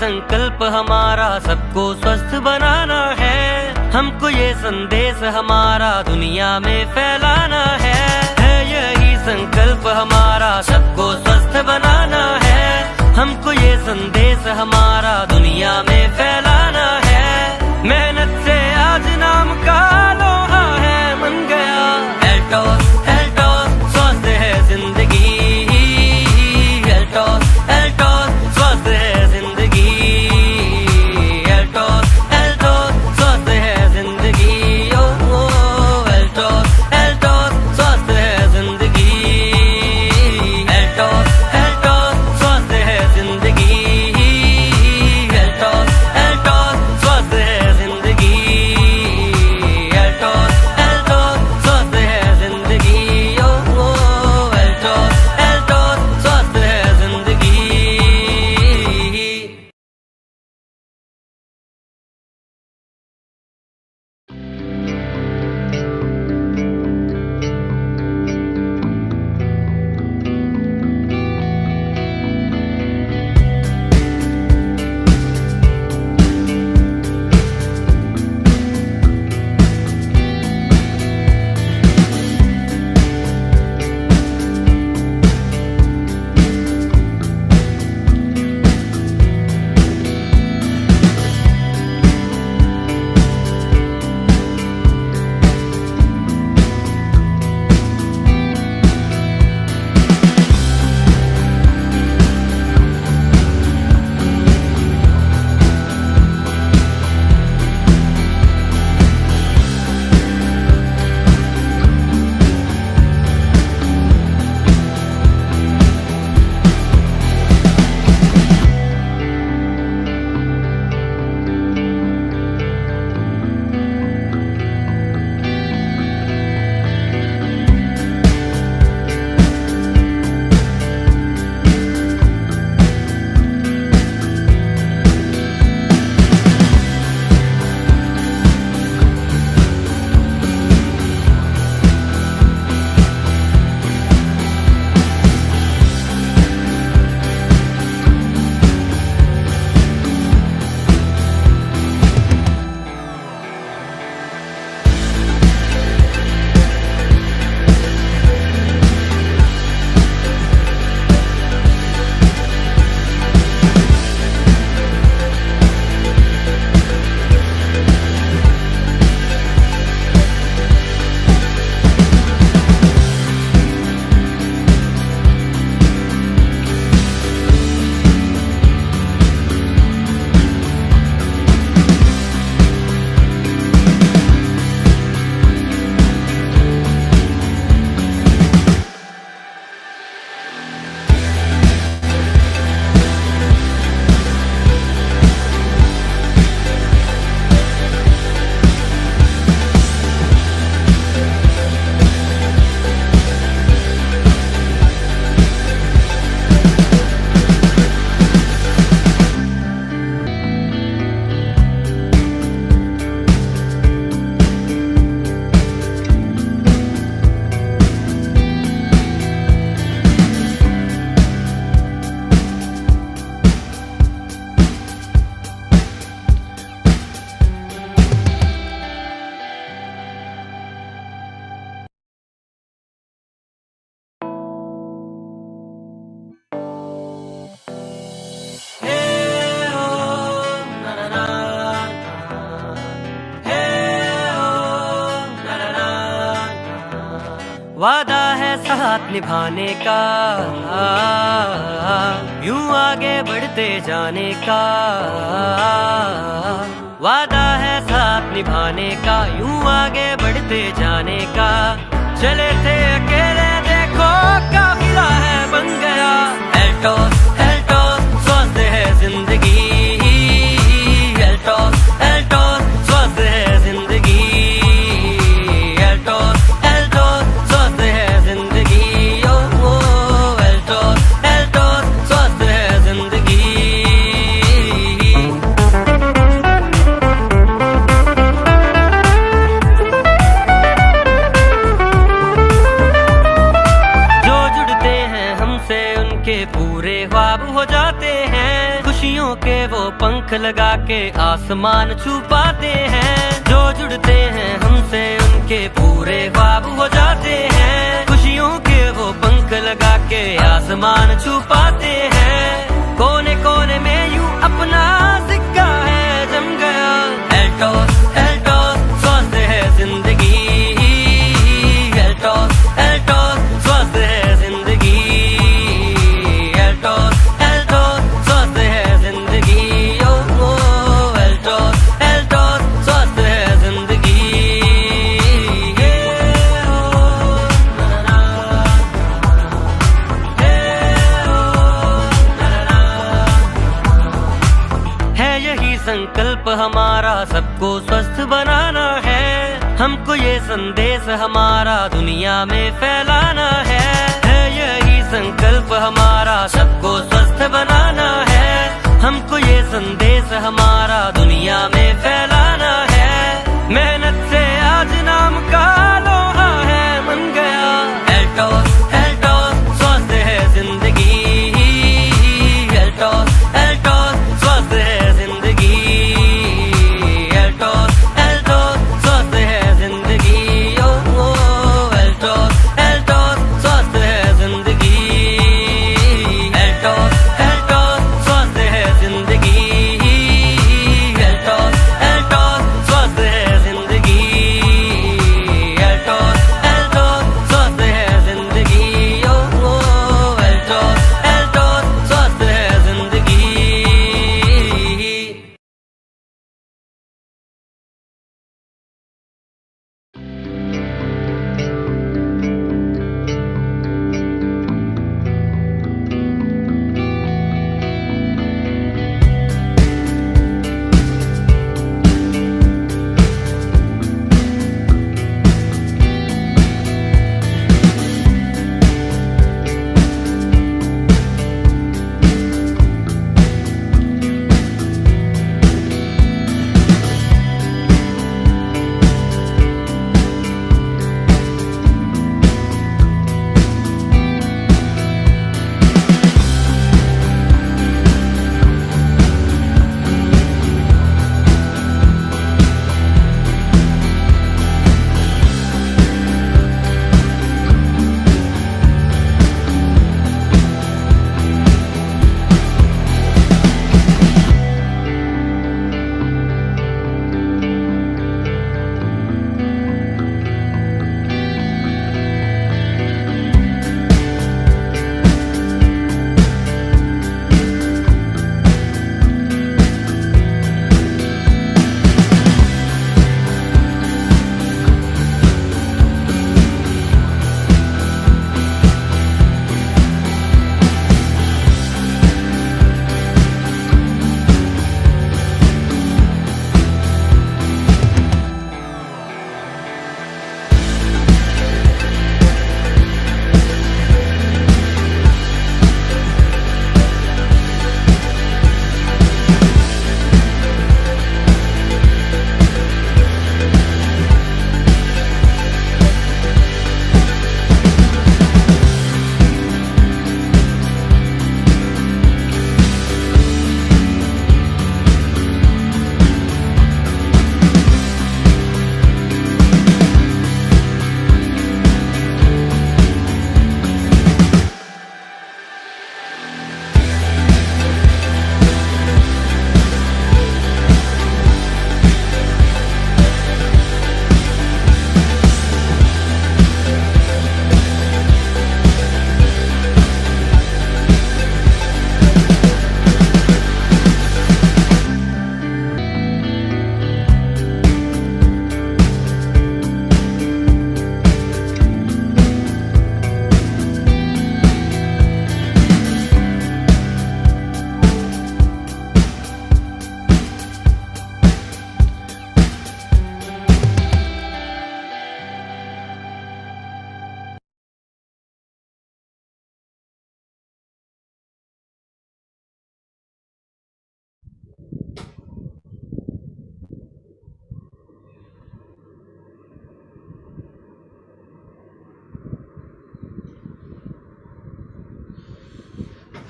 संकल्प हमारा सबको स्वस्थ बनाना है। हमको ये संदेश हमारा दुनिया में फैलाना है यही संकल्प हमारा सबको स्वस्थ बनाना है। हमको ये संदेश हमारा दुनिया में फैलाना है। मेहनत से आज नाम का लोहा है बन गया एल्टोस। एल्टोस स्वस्थ है जिंदगी, एल्टोस एल्टोस स्वस्थ है जिंदगी, एल्टोस एल्टोस स्वस्थ है जिंदगी, ओ एल्टोस एल्टोस स्वस्थ है जिंदगी, एल्टोस एल्टोस स्वस्थ है जिंदगी, एल्टोस एल्टोस स्वस्थ है जिंदगी, एल्टोस एल्टोस स्वस्थ है जिंदगी, ओ एल्टोस एल्टोस स्वस्थ है जिंदगी। वादा है साथ निभाने का, यूं आगे बढ़ते जाने का। वादा है साथ निभाने का, यूं आगे बढ़ते जाने का। चले थे अकेले देखो काफिला है बन गया एल्टोस। एल्टोस स्वस्थ है जिंदगी, एल्टोस एल्टोस स्वस्थ है जिंदगी, एल्टोस एल्टोस स्वस्थ है जिंदगी, ओ एल्टोस एल्टोस स्वस्थ है जिंदगी। जो जुड़ते हैं हमसे उनके पूरे ख्वाब हो जाते हैं। खुशियों के वो पंख लगा के आसमान छू पाते हैं। जो जुड़ते हैं हमसे उनके पूरे ख्वाब हो जाते हैं। खुशियों के वो पंख लगा के आसमान छू पाते हैं। कोने कोने में यूं अपना सिक्का है जम गया। एल्टोस एल्टोस स्वस्थ है जिंदगी। एल्टोस एल्टोस स्वस्थ है जिंदगी। एल्टोस एल्टोस स्वस्थ है जिंदगी। ओ एल्टोस एल्टोस स्वस्थ है जिंदगी। है यही संकल्प हमारा सबको स्वस्थ बनाना है। हमको ये संदेश हमारा दुनिया में फैलाना है। यही संकल्प हमारा सबको स्वस्थ बनाना है। हमको ये संदेश हमारा दुनिया में फैलाना है। मेहनत से आज नाम का लोहा है बन गया। एल्टोस एल्टोस स्वस्थ है जिंदगी। एल्टोस एल्टोस स्वस्थ है जिंदगी। एल्टोस एल्टोस स्वस्थ है जिंदगी। ओ एल्टोस एल्टोस स्वस्थ है जिंदगी। एल्टोस एल्टोस स्वस्थ है जिंदगी। एल्टोस एल्टोस स्वस्थ है जिंदगी। एल्टोस एल्टोस स्वस्थ है जिंदगी। ओ एल्टोस एल्टोस स्वस्थ है जिंदगी।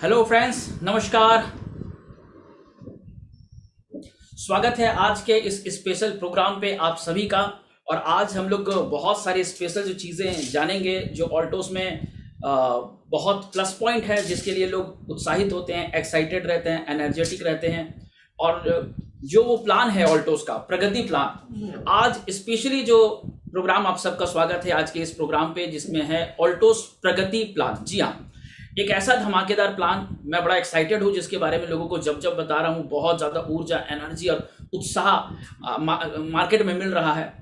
हेलो फ्रेंड्स, नमस्कार। स्वागत है आज के इस स्पेशल प्रोग्राम पे आप सभी का। और आज हम लोग बहुत सारे स्पेशल जो चीज़ें जानेंगे जो ऑल्टोस में बहुत प्लस पॉइंट है, जिसके लिए लोग उत्साहित होते हैं, एक्साइटेड रहते हैं, एनर्जेटिक रहते हैं। और जो वो प्लान है ऑल्टोस का प्रगति प्लान, आज स्पेशली जो प्रोग्राम आप सबका स्वागत है आज के इस प्रोग्राम पे, जिसमें है ऑल्टोस प्रगति प्लान। जी हाँ, एक ऐसा धमाकेदार प्लान, मैं बड़ा एक्साइटेड हूँ, जिसके बारे में लोगों को जब जब बता रहा हूँ बहुत ज़्यादा ऊर्जा, एनर्जी और उत्साह मार्केट में मिल रहा है।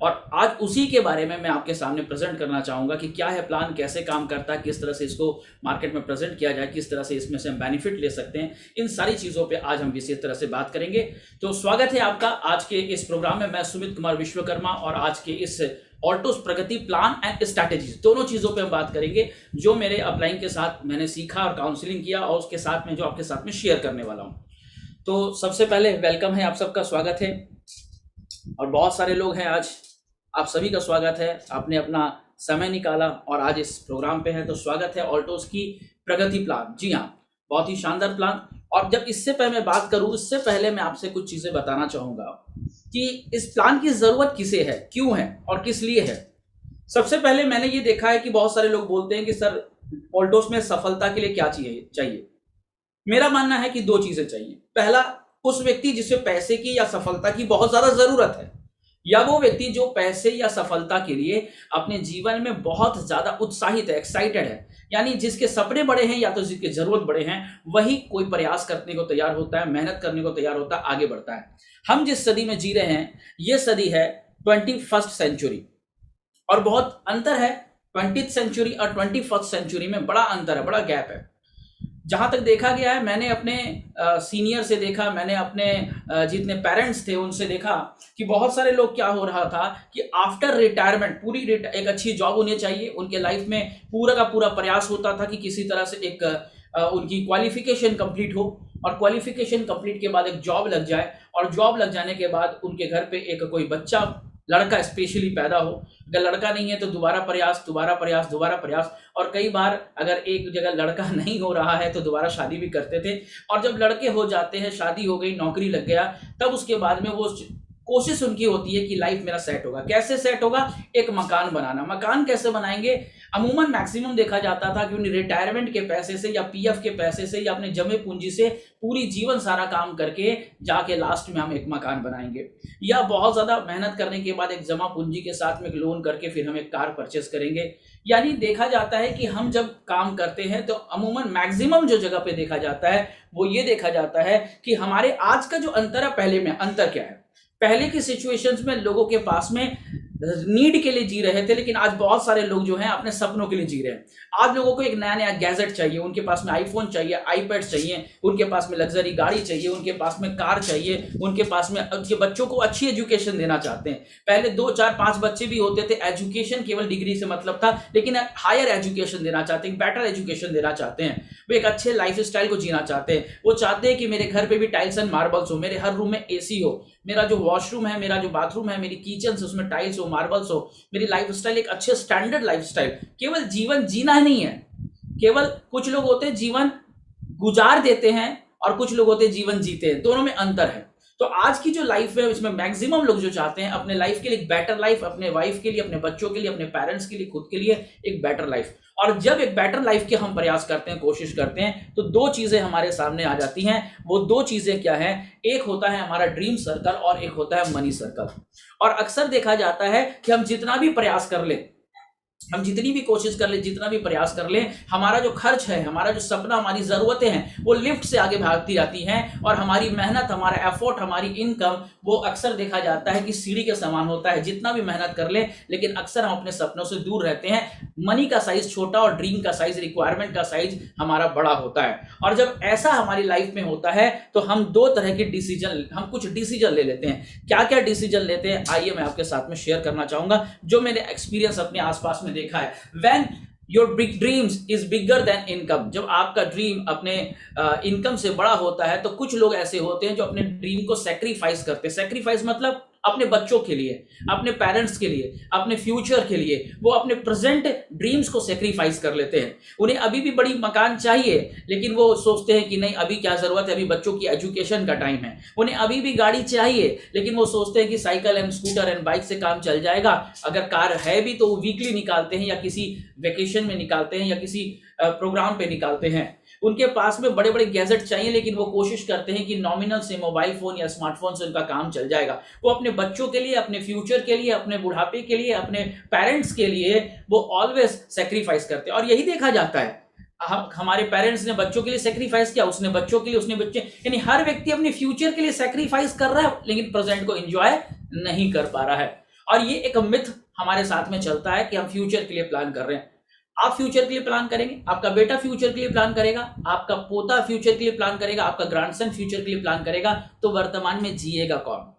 और आज उसी के बारे में मैं आपके सामने प्रेजेंट करना चाहूँगा कि क्या है प्लान, कैसे काम करता है, किस तरह से इसको मार्केट में प्रेजेंट किया जाए, किस तरह से इसमें से हम बेनिफिट ले सकते हैं। इन सारी चीज़ों पे आज हम विशेष तरह से बात करेंगे। तो स्वागत है आपका आज के इस प्रोग्राम में। मैं सुमित कुमार विश्वकर्मा, और आज के इस Altos Pragati plan and strategies, दोनों चीज़ों पे हम बात करेंगे जो मेरे अपलाइन के साथ मैंने सीखा और काउंसलिंग किया, और उसके साथ में जो आपके साथ में शेयर करने वाला हूँ। तो सबसे पहले वेलकम है, आप सबका स्वागत है। और बहुत सारे लोग हैं आज, आप सभी का स्वागत है। आपने अपना समय निकाला और आज इस प्रोग्राम पे है, तो स्वागत है ऑल्टोस की प्रगति प्लान। जी हाँ, बहुत ही शानदार प्लान। और जब इससे पहले मैं बात करूँ, इससे पहले मैं आपसे कुछ चीज़ें बताना चाहूँगा कि इस प्लान की ज़रूरत किसे है, क्यों है और किस लिए है। सबसे पहले मैंने ये देखा है कि बहुत सारे लोग बोलते हैं कि सर ऑल्टोस में सफलता के लिए क्या चाहिए। मेरा मानना है कि दो चीज़ें चाहिए। पहला, उस व्यक्ति जिसे पैसे की या सफलता की बहुत ज़्यादा ज़रूरत है, या वो व्यक्ति जो पैसे या सफलता के लिए अपने जीवन में बहुत ज़्यादा उत्साहित है, एक्साइटेड है, यानी जिसके सपने बड़े हैं या तो जिसके ज़रूरत बड़े हैं, वही कोई प्रयास करने को तैयार होता है, मेहनत करने को तैयार होता है, आगे बढ़ता है। हम जिस सदी में जी रहे हैं, ये सदी है 21st सेंचुरी, और बहुत अंतर है 20th सेंचुरी और 21st सेंचुरी में, बड़ा अंतर है, बड़ा गैप है। जहाँ तक देखा गया है, मैंने अपने सीनियर से देखा, मैंने अपने जितने पेरेंट्स थे उनसे देखा कि बहुत सारे लोग, क्या हो रहा था कि आफ्टर रिटायरमेंट एक अच्छी जॉब उन्हें चाहिए। उनके लाइफ में पूरा का पूरा प्रयास होता था कि किसी तरह से एक उनकी क्वालिफिकेशन कंप्लीट हो, और क्वालिफिकेशन कंप्लीट के बाद एक जॉब लग जाए, और जॉब लग जाने के बाद उनके घर पे एक कोई बच्चा, लड़का स्पेशली पैदा हो। अगर लड़का नहीं है तो दोबारा प्रयास, दोबारा प्रयास, दोबारा प्रयास। और कई बार अगर एक जगह लड़का नहीं हो रहा है तो दोबारा शादी भी करते थे। और जब लड़के हो जाते हैं, शादी हो गई, नौकरी लग गया, तब उसके बाद में वो कोशिश उनकी होती है कि लाइफ मेरा सेट होगा। कैसे सेट होगा? एक मकान बनाना। मकान कैसे बनाएंगे? अमूमन मैक्सिमम देखा जाता था कि उन्हें रिटायरमेंट के पैसे से या पीएफ के पैसे से या अपने जमे पूंजी से पूरी जीवन सारा काम करके जाके लास्ट में हम एक मकान बनाएंगे, या बहुत ज़्यादा मेहनत करने के बाद एक जमा पूंजी के साथ में एक लोन करके फिर हम एक कार परचेस करेंगे। यानी देखा जाता है कि हम जब काम करते हैं तो अमूमन मैक्सिमम जो जगह पे देखा जाता है वो ये देखा जाता है कि हमारे आज का जो अंतर है, पहले में अंतर क्या है। पहले की सिचुएशंस में लोगों के पास में नीड के लिए जी रहे थे, लेकिन आज बहुत सारे लोग जो हैं अपने सपनों के लिए जी रहे हैं। आज लोगों को एक नया नया गैजेट चाहिए, उनके पास में आईफोन चाहिए, आईपैड चाहिए, उनके पास में लग्जरी गाड़ी चाहिए, उनके पास में कार चाहिए, उनके पास में उनके बच्चों को अच्छी एजुकेशन देना चाहते हैं। पहले 2, 4, 5 बच्चे भी होते थे, एजुकेशन केवल डिग्री से मतलब था, लेकिन हायर एजुकेशन देना चाहते हैं, बेटर एजुकेशन देना चाहते हैं, वो एक अच्छे लाइफ स्टाइल को जीना चाहते हैं। वो चाहते हैं कि मेरे घर पे भी टाइल्स एंड मार्बल्स हो, मेरे हर रूम में एसी हो, मेरा जो वॉशरूम है, मेरा जो बाथरूम है, मेरी किचन से उसमें टाइल्स हो, मार्बल्स हो, मेरी लाइफ स्टाइल एक अच्छे स्टैंडर्ड लाइफ स्टाइल। केवल जीवन जीना ही नहीं है, केवल कुछ लोग होते हैं जीवन गुजार देते हैं और कुछ लोग होते हैं जीवन जीते हैं, दोनों में अंतर है। तो आज की जो लाइफ है उसमें मैक्सिमम लोग जो चाहते हैं अपने लाइफ के लिए एक बेटर लाइफ, अपने वाइफ के लिए, अपने बच्चों के लिए, अपने पेरेंट्स के लिए, खुद के लिए एक बेटर लाइफ। और जब एक बेटर लाइफ के हम प्रयास करते हैं, कोशिश करते हैं, तो दो चीजें हमारे सामने आ जाती हैं। वो दो चीजें क्या है? एक होता है हमारा ड्रीम सर्कल और एक होता है मनी सर्कल। और अक्सर देखा जाता है कि हम जितना भी प्रयास कर ले, हम जितनी भी कोशिश कर ले, जितना भी प्रयास कर ले, हमारा जो खर्च है, हमारा जो सपना, हमारी जरूरतें हैं, वो लिफ्ट से आगे भागती जाती हैं, और हमारी मेहनत, हमारा एफर्ट, हमारी इनकम, वो अक्सर देखा जाता है कि सीढ़ी के समान होता है। जितना भी मेहनत कर ले, लेकिन अक्सर हम अपने सपनों से दूर रहते हैं। मनी का साइज छोटा और ड्रीम का साइज, रिक्वायरमेंट का साइज हमारा बड़ा होता है। और जब ऐसा हमारी लाइफ में होता है तो हम दो तरह के डिसीजन, हम कुछ डिसीजन ले लेते हैं। क्या क्या डिसीजन लेते हैं, आइए मैं आपके साथ में शेयर करना चाहूंगा, जो मैंने एक्सपीरियंस अपने आसपास में देखा है। When your big dreams is bigger than income, जब आपका ड्रीम अपने इनकम से बड़ा होता है, तो कुछ लोग ऐसे होते हैं जो अपने ड्रीम को सेक्रीफाइस करते हैं। सेक्रीफाइस मतलब अपने बच्चों के लिए, अपने पेरेंट्स के लिए, अपने फ्यूचर के लिए वो अपने प्रेजेंट ड्रीम्स को सेक्रीफाइस कर लेते हैं। उन्हें अभी भी बड़ी मकान चाहिए, लेकिन वो सोचते हैं कि नहीं अभी क्या जरूरत है, अभी बच्चों की एजुकेशन का टाइम है। उन्हें अभी भी गाड़ी चाहिए, लेकिन वो सोचते हैं कि cycle and scooter and bike से काम चल जाएगा। अगर कार है भी तो वो वीकली निकालते हैं, या किसी वेकेशन में निकालते हैं, या किसी प्रोग्राम पे निकालते हैं। उनके पास में बड़े बड़े गैजेट चाहिए, लेकिन वो कोशिश करते हैं कि नॉमिनल से मोबाइल फोन या स्मार्टफोन से उनका काम चल जाएगा। वो अपने बच्चों के लिए, अपने फ्यूचर के लिए, अपने बुढ़ापे के लिए, अपने पेरेंट्स के लिए वो ऑलवेज सेक्रीफाइस करते हैं। और यही देखा जाता है, हमारे पेरेंट्स ने बच्चों के लिए सेक्रीफाइस किया, उसने बच्चों के लिए, उसने बच्चे, यानी हर व्यक्ति अपने फ्यूचर के लिए सेक्रीफाइस कर रहा है, लेकिन प्रेजेंट को एंजॉय नहीं कर पा रहा है। और ये एक मिथ हमारे साथ में चलता है कि हम फ्यूचर के लिए प्लान कर रहे हैं। आप फ्यूचर के लिए प्लान करेंगे, आपका बेटा फ्यूचर के लिए प्लान करेगा, आपका पोता फ्यूचर के लिए प्लान करेगा, आपका ग्रैंडसन फ्यूचर के लिए प्लान करेगा, तो वर्तमान में जिएगा कौन?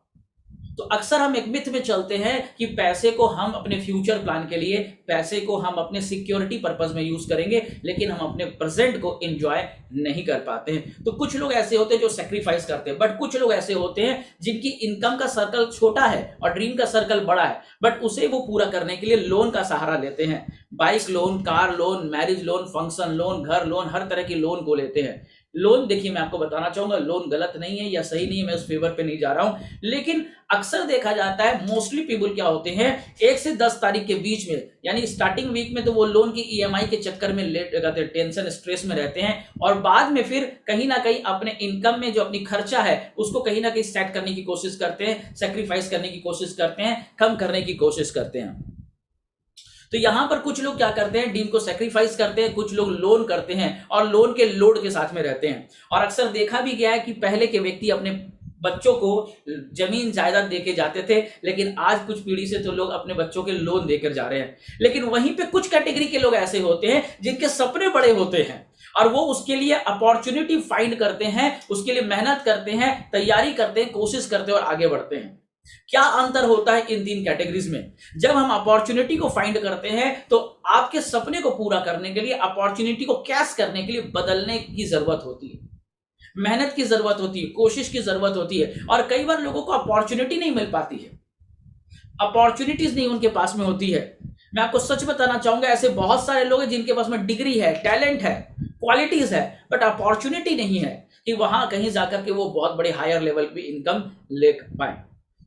तो अक्सर हम एक मिथ में चलते हैं कि पैसे को हम अपने फ्यूचर प्लान के लिए, पैसे को हम अपने सिक्योरिटी पर्पस में यूज करेंगे, लेकिन हम अपने प्रेजेंट को एंजॉय नहीं कर पाते हैं। तो कुछ लोग ऐसे होते हैं जो सेक्रीफाइस करते हैं, बट कुछ लोग ऐसे होते हैं जिनकी इनकम का सर्कल छोटा है और ड्रीम का सर्कल बड़ा है, बट उसे वो पूरा करने के लिए लोन का सहारा लेते हैं। Bike loan, car loan, marriage loan, function loan, घर लोन, हर तरह की लोन को लेते हैं। लोन देखिए, मैं आपको बताना चाहूंगा, लोन गलत नहीं है या सही नहीं है, मैं उस फेवर पे नहीं जा रहा हूं, लेकिन अक्सर देखा जाता है मोस्टली पीपल क्या होते हैं, 1 से 10 तारीख के बीच में, यानी स्टार्टिंग वीक में तो वो लोन की ईएमआई के चक्कर में लेट रहते हैं, टेंशन स्ट्रेस में रहते हैं, और बाद में फिर कहीं ना कहीं अपने इनकम में जो अपनी खर्चा है उसको कहीं ना कहीं सेट करने की कोशिश करते हैं, सेक्रीफाइस करने की कोशिश करते हैं, कम करने की कोशिश करते हैं। तो यहां पर कुछ लोग क्या करते हैं, ड्रीम को सेक्रीफाइस करते हैं, कुछ लोग लोन करते हैं और लोन के लोड के साथ में रहते हैं। और अक्सर देखा भी गया है कि पहले के व्यक्ति अपने बच्चों को जमीन जायदाद देके जाते थे, लेकिन आज कुछ पीढ़ी से तो लोग अपने बच्चों के लोन देकर जा रहे हैं। लेकिन वहीं पे कुछ कैटेगरी के लोग ऐसे होते हैं जिनके सपने बड़े होते हैं और वो उसके लिए अपॉर्चुनिटी फाइंड करते हैं, उसके लिए मेहनत करते हैं, तैयारी करते हैं, कोशिश करते हैं और आगे बढ़ते हैं। क्या अंतर होता है इन 3 कैटेगरीज में? जब हम अपॉर्चुनिटी को फाइंड करते हैं तो आपके सपने को पूरा करने के लिए, अपॉर्चुनिटी को कैश करने के लिए बदलने की जरूरत होती है, मेहनत की जरूरत होती है, कोशिश की जरूरत होती है। और कई बार लोगों को अपॉर्चुनिटी नहीं मिल पाती है, अपॉर्चुनिटीज नहीं उनके पास में होती है। मैं आपको सच बताना चाहूंगा, ऐसे बहुत सारे लोग हैं जिनके पास में डिग्री है, टैलेंट है, क्वालिटीज है, बट अपॉर्चुनिटी नहीं है कि वहां कहीं जाकर के वो बहुत बड़े हायर लेवल की इनकम ले पाए।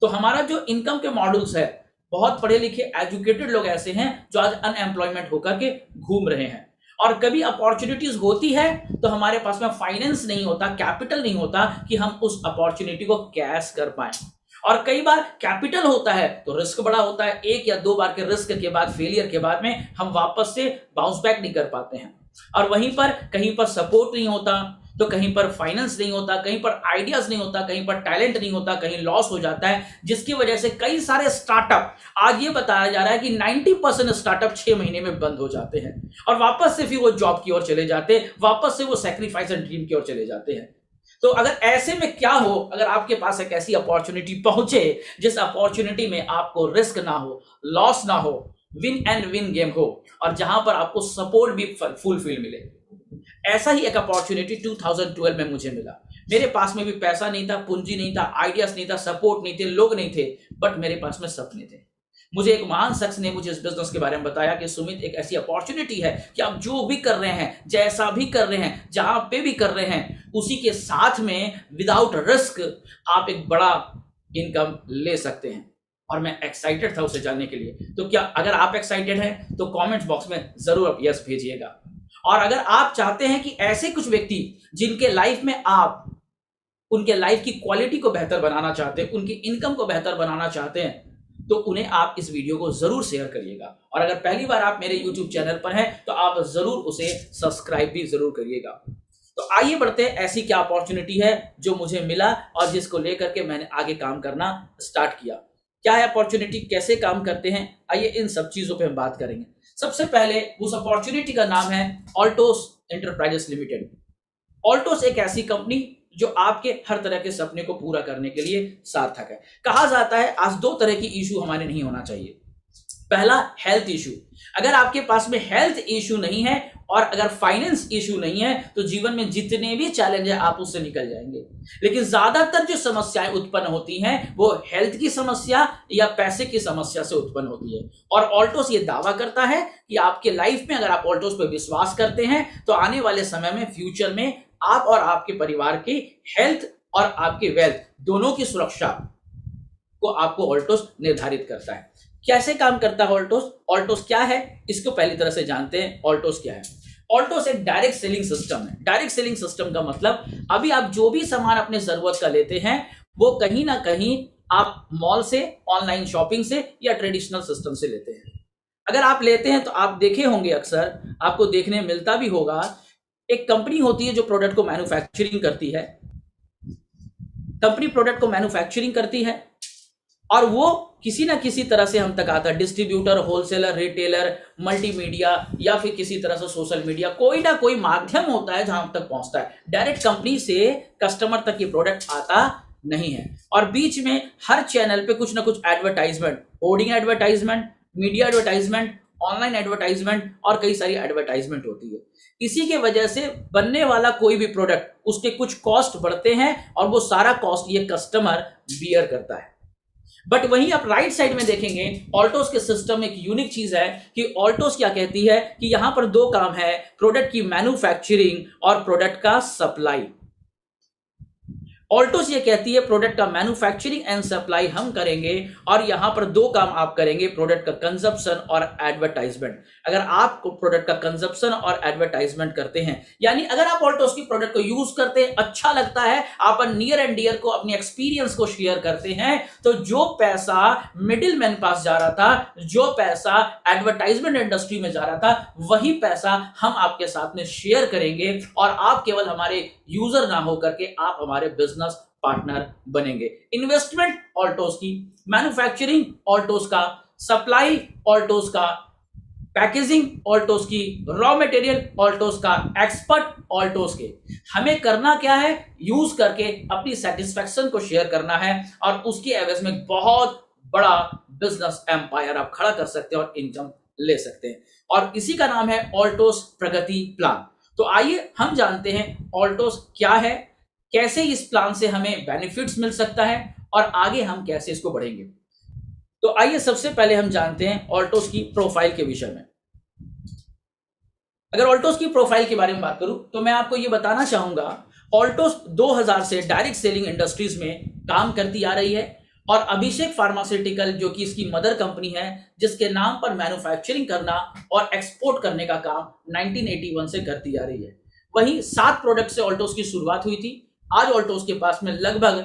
तो हमारा जो इनकम के मॉडल्स है, बहुत पढ़े लिखे एजुकेटेड लोग ऐसे हैं जो आज अनएम्प्लॉयमेंट होकर के घूम रहे हैं। और कभी अपॉर्चुनिटीज होती है तो हमारे पास में फाइनेंस नहीं होता, कैपिटल नहीं होता कि हम उस अपॉर्चुनिटी को कैश कर पाए। और कई बार कैपिटल होता है तो रिस्क बड़ा होता है, 1 या 2 बार के रिस्क के बाद, फेलियर के बाद में हम वापस से बाउंस बैक नहीं कर पाते हैं। और वहीं पर कहीं पर सपोर्ट नहीं होता, तो कहीं पर फाइनेंस नहीं होता, कहीं पर आइडियाज नहीं होता, कहीं पर टैलेंट नहीं होता, कहीं लॉस हो जाता है, जिसकी वजह से कई सारे स्टार्टअप, आज ये बताया जा रहा है कि 90% स्टार्टअप 6 महीने में बंद हो जाते हैं और वापस से फिर वो जॉब की ओर चले जाते हैं, वापस से वो सैक्रिफाइस एंड ड्रीम की ओर चले जाते हैं। तो अगर ऐसे में क्या हो, अगर आपके पास एक ऐसी अपॉर्चुनिटी पहुंचे जिस अपॉर्चुनिटी में आपको रिस्क ना हो, लॉस ना हो, विन एंड विन गेम हो, और जहां पर आपको सपोर्ट भी फुलफिल मिले। ऐसा ही एक अपॉर्चुनिटी 2012 में मुझे मिला। मेरे पास में भी पैसा नहीं था, पूंजी नहीं था, आइडियाज नहीं था, सपोर्ट नहीं थे, लोग नहीं थे, बट मेरे पास में सपने थे। मुझे एक महान शख्स ने मुझे इस बिजनेस के बारे में बताया कि सुमित, एक ऐसी अपॉर्चुनिटी है कि आप जो भी कर रहे हैं, जैसा भी कर रहे हैं, जहां पे भी कर रहे हैं, उसी के साथ में विदाउट रिस्क आप एक बड़ा इनकम ले सकते हैं। और मैं एक्साइटेड था उसे जानने के लिए। तो क्या अगर आप एक्साइटेड हैं तो कमेंट बॉक्स में जरूर आप यस भेजिएगा। और अगर आप चाहते हैं कि ऐसे कुछ व्यक्ति जिनके लाइफ में आप उनके लाइफ की क्वालिटी को बेहतर बनाना चाहते हैं, उनकी इनकम को बेहतर बनाना चाहते हैं, तो उन्हें आप इस वीडियो को जरूर शेयर करिएगा। और अगर पहली बार आप मेरे YouTube चैनल पर हैं तो आप जरूर उसे सब्सक्राइब भी जरूर करिएगा। तो आइए बढ़ते हैं, ऐसी क्या अपॉर्चुनिटी है जो मुझे मिला और जिसको लेकर के मैंने आगे काम करना स्टार्ट किया। क्या है अपॉर्चुनिटी, कैसे काम करते हैं, आइए इन सब चीजों पे हम बात करेंगे। सबसे पहले उस अपॉर्चुनिटी का नाम है ऑल्टोस एंटरप्राइजेस लिमिटेड। ऑल्टोस एक ऐसी कंपनी जो आपके हर तरह के सपने को पूरा करने के लिए सार्थक है। कहा जाता है आज 2 तरह की इशू हमारे नहीं होना चाहिए। पहला हेल्थ इशू। अगर आपके पास में हेल्थ इशू नहीं है और अगर फाइनेंस इशू नहीं है तो जीवन में जितने भी चैलेंज है आप उससे निकल जाएंगे। लेकिन ज्यादातर जो समस्याएं उत्पन्न होती हैं वो हेल्थ की समस्या या पैसे की समस्या से उत्पन्न होती है। और ऑल्टोस ये दावा करता है कि आपके लाइफ में अगर आप ऑल्टोस पर विश्वास करते हैं तो आने वाले समय में, फ्यूचर में आप और आपके परिवार की हेल्थ और आपके वेल्थ दोनों की सुरक्षा को आपको ऑल्टोस निर्धारित करता है। कैसे काम करता है ऑल्टोस? ऑल्टोस क्या है इसको पहली तरह से जानते हैं। ऑल्टोस क्या है? ऑल्टोस एक डायरेक्ट सेलिंग सिस्टम है। डायरेक्ट सेलिंग सिस्टम का मतलब अभी आप जो भी सामान अपने जरूरत का लेते हैं वो कहीं ना कहीं आप मॉल से, ऑनलाइन शॉपिंग से या ट्रेडिशनल सिस्टम से लेते हैं। अगर आप लेते हैं तो आप देखे होंगे, अक्सर आपको देखने मिलता भी होगा, एक कंपनी होती है जो प्रोडक्ट को मैन्युफैक्चरिंग करती है। कंपनी प्रोडक्ट को मैन्युफैक्चरिंग करती है और वो किसी ना किसी तरह से हम तक आता है। डिस्ट्रीब्यूटर, होलसेलर, रिटेलर, मल्टीमीडिया या फिर किसी तरह से सोशल मीडिया, कोई ना कोई माध्यम होता है जहां तक पहुंचता है। डायरेक्ट कंपनी से कस्टमर तक ये प्रोडक्ट आता नहीं है। और बीच में हर चैनल पे कुछ ना कुछ advertisement, hoarding advertisement, media advertisement, online advertisement और कई सारी एडवर्टाइजमेंट होती है। इसी के वजह से बनने वाला कोई भी प्रोडक्ट, उसके कुछ कॉस्ट बढ़ते हैं और वो सारा कॉस्ट ये कस्टमर बियर करता है। बट वहीं आप राइट साइड में देखेंगे ऑल्टोस के सिस्टम में एक यूनिक चीज है कि ऑल्टोस क्या कहती है कि यहां पर दो काम है, प्रोडक्ट की मैन्युफैक्चरिंग और प्रोडक्ट का सप्लाई। ऑल्टोस ये कहती है प्रोडक्ट का मैन्युफैक्चरिंग एंड सप्लाई हम करेंगे और यहां पर दो काम आप करेंगे, प्रोडक्ट का कंजप्शन और एडवर्टाइजमेंट। अगर आप प्रोडक्ट का कंजप्शन और एडवर्टाइजमेंट करते हैं, यानी अगर आप ऑल्टोस की प्रोडक्ट को यूज करते हैं, अच्छा लगता है, आप नियर एंड डियर को, अपनी एक्सपीरियंस को शेयर करते हैं, तो जो पैसा मिडिल मैन पास जा रहा था, जो पैसा एडवर्टाइजमेंट इंडस्ट्री में जा रहा था, वही पैसा हम आपके साथ में शेयर करेंगे और आप केवल हमारे यूजर ना होकर के आप हमारे बिजनेस पार्टनर बनेंगे। इन्वेस्टमेंट ऑल्टोस की, मैन्युफैक्चरिंग ऑल्टोस का, सप्लाई ऑल्टोस का, पैकेजिंग ऑल्टोस की, रॉ मटेरियल ऑल्टोस का, एक्सपर्ट ऑल्टोस के। हमें करना क्या है? यूज करके अपनी सेटिस्फैक्शन को शेयर करना है और उसके एवज में बहुत बड़ा बिजनेस एम्पायर आप खड़ा कर सकते हैं और इनकम ले सकते हैं। और इसी का नाम है ऑल्टोस प्रगति प्लान। तो आइए हम जानते हैं ऑल्टोस क्या है, कैसे इस प्लान से हमें बेनिफिट्स मिल सकता है और आगे हम कैसे इसको बढ़ेंगे। तो आइए सबसे पहले हम जानते हैं ऑल्टोस की प्रोफाइल के विषय में। अगर ऑल्टोस की प्रोफाइल के बारे में बात करूं तो मैं आपको यह बताना चाहूंगा, ऑल्टोस 2000 से डायरेक्ट सेलिंग इंडस्ट्रीज में काम करती आ रही है और अभिषेक फार्मास्यूटिकल, जो कि इसकी मदर कंपनी है, जिसके नाम पर मैन्युफैक्चरिंग करना और एक्सपोर्ट करने का काम 1981 से करती आ रही है। वहीं 7 प्रोडक्ट से ऑल्टोस की शुरुआत हुई थी। आज ऑल्टोस के पास में लगभग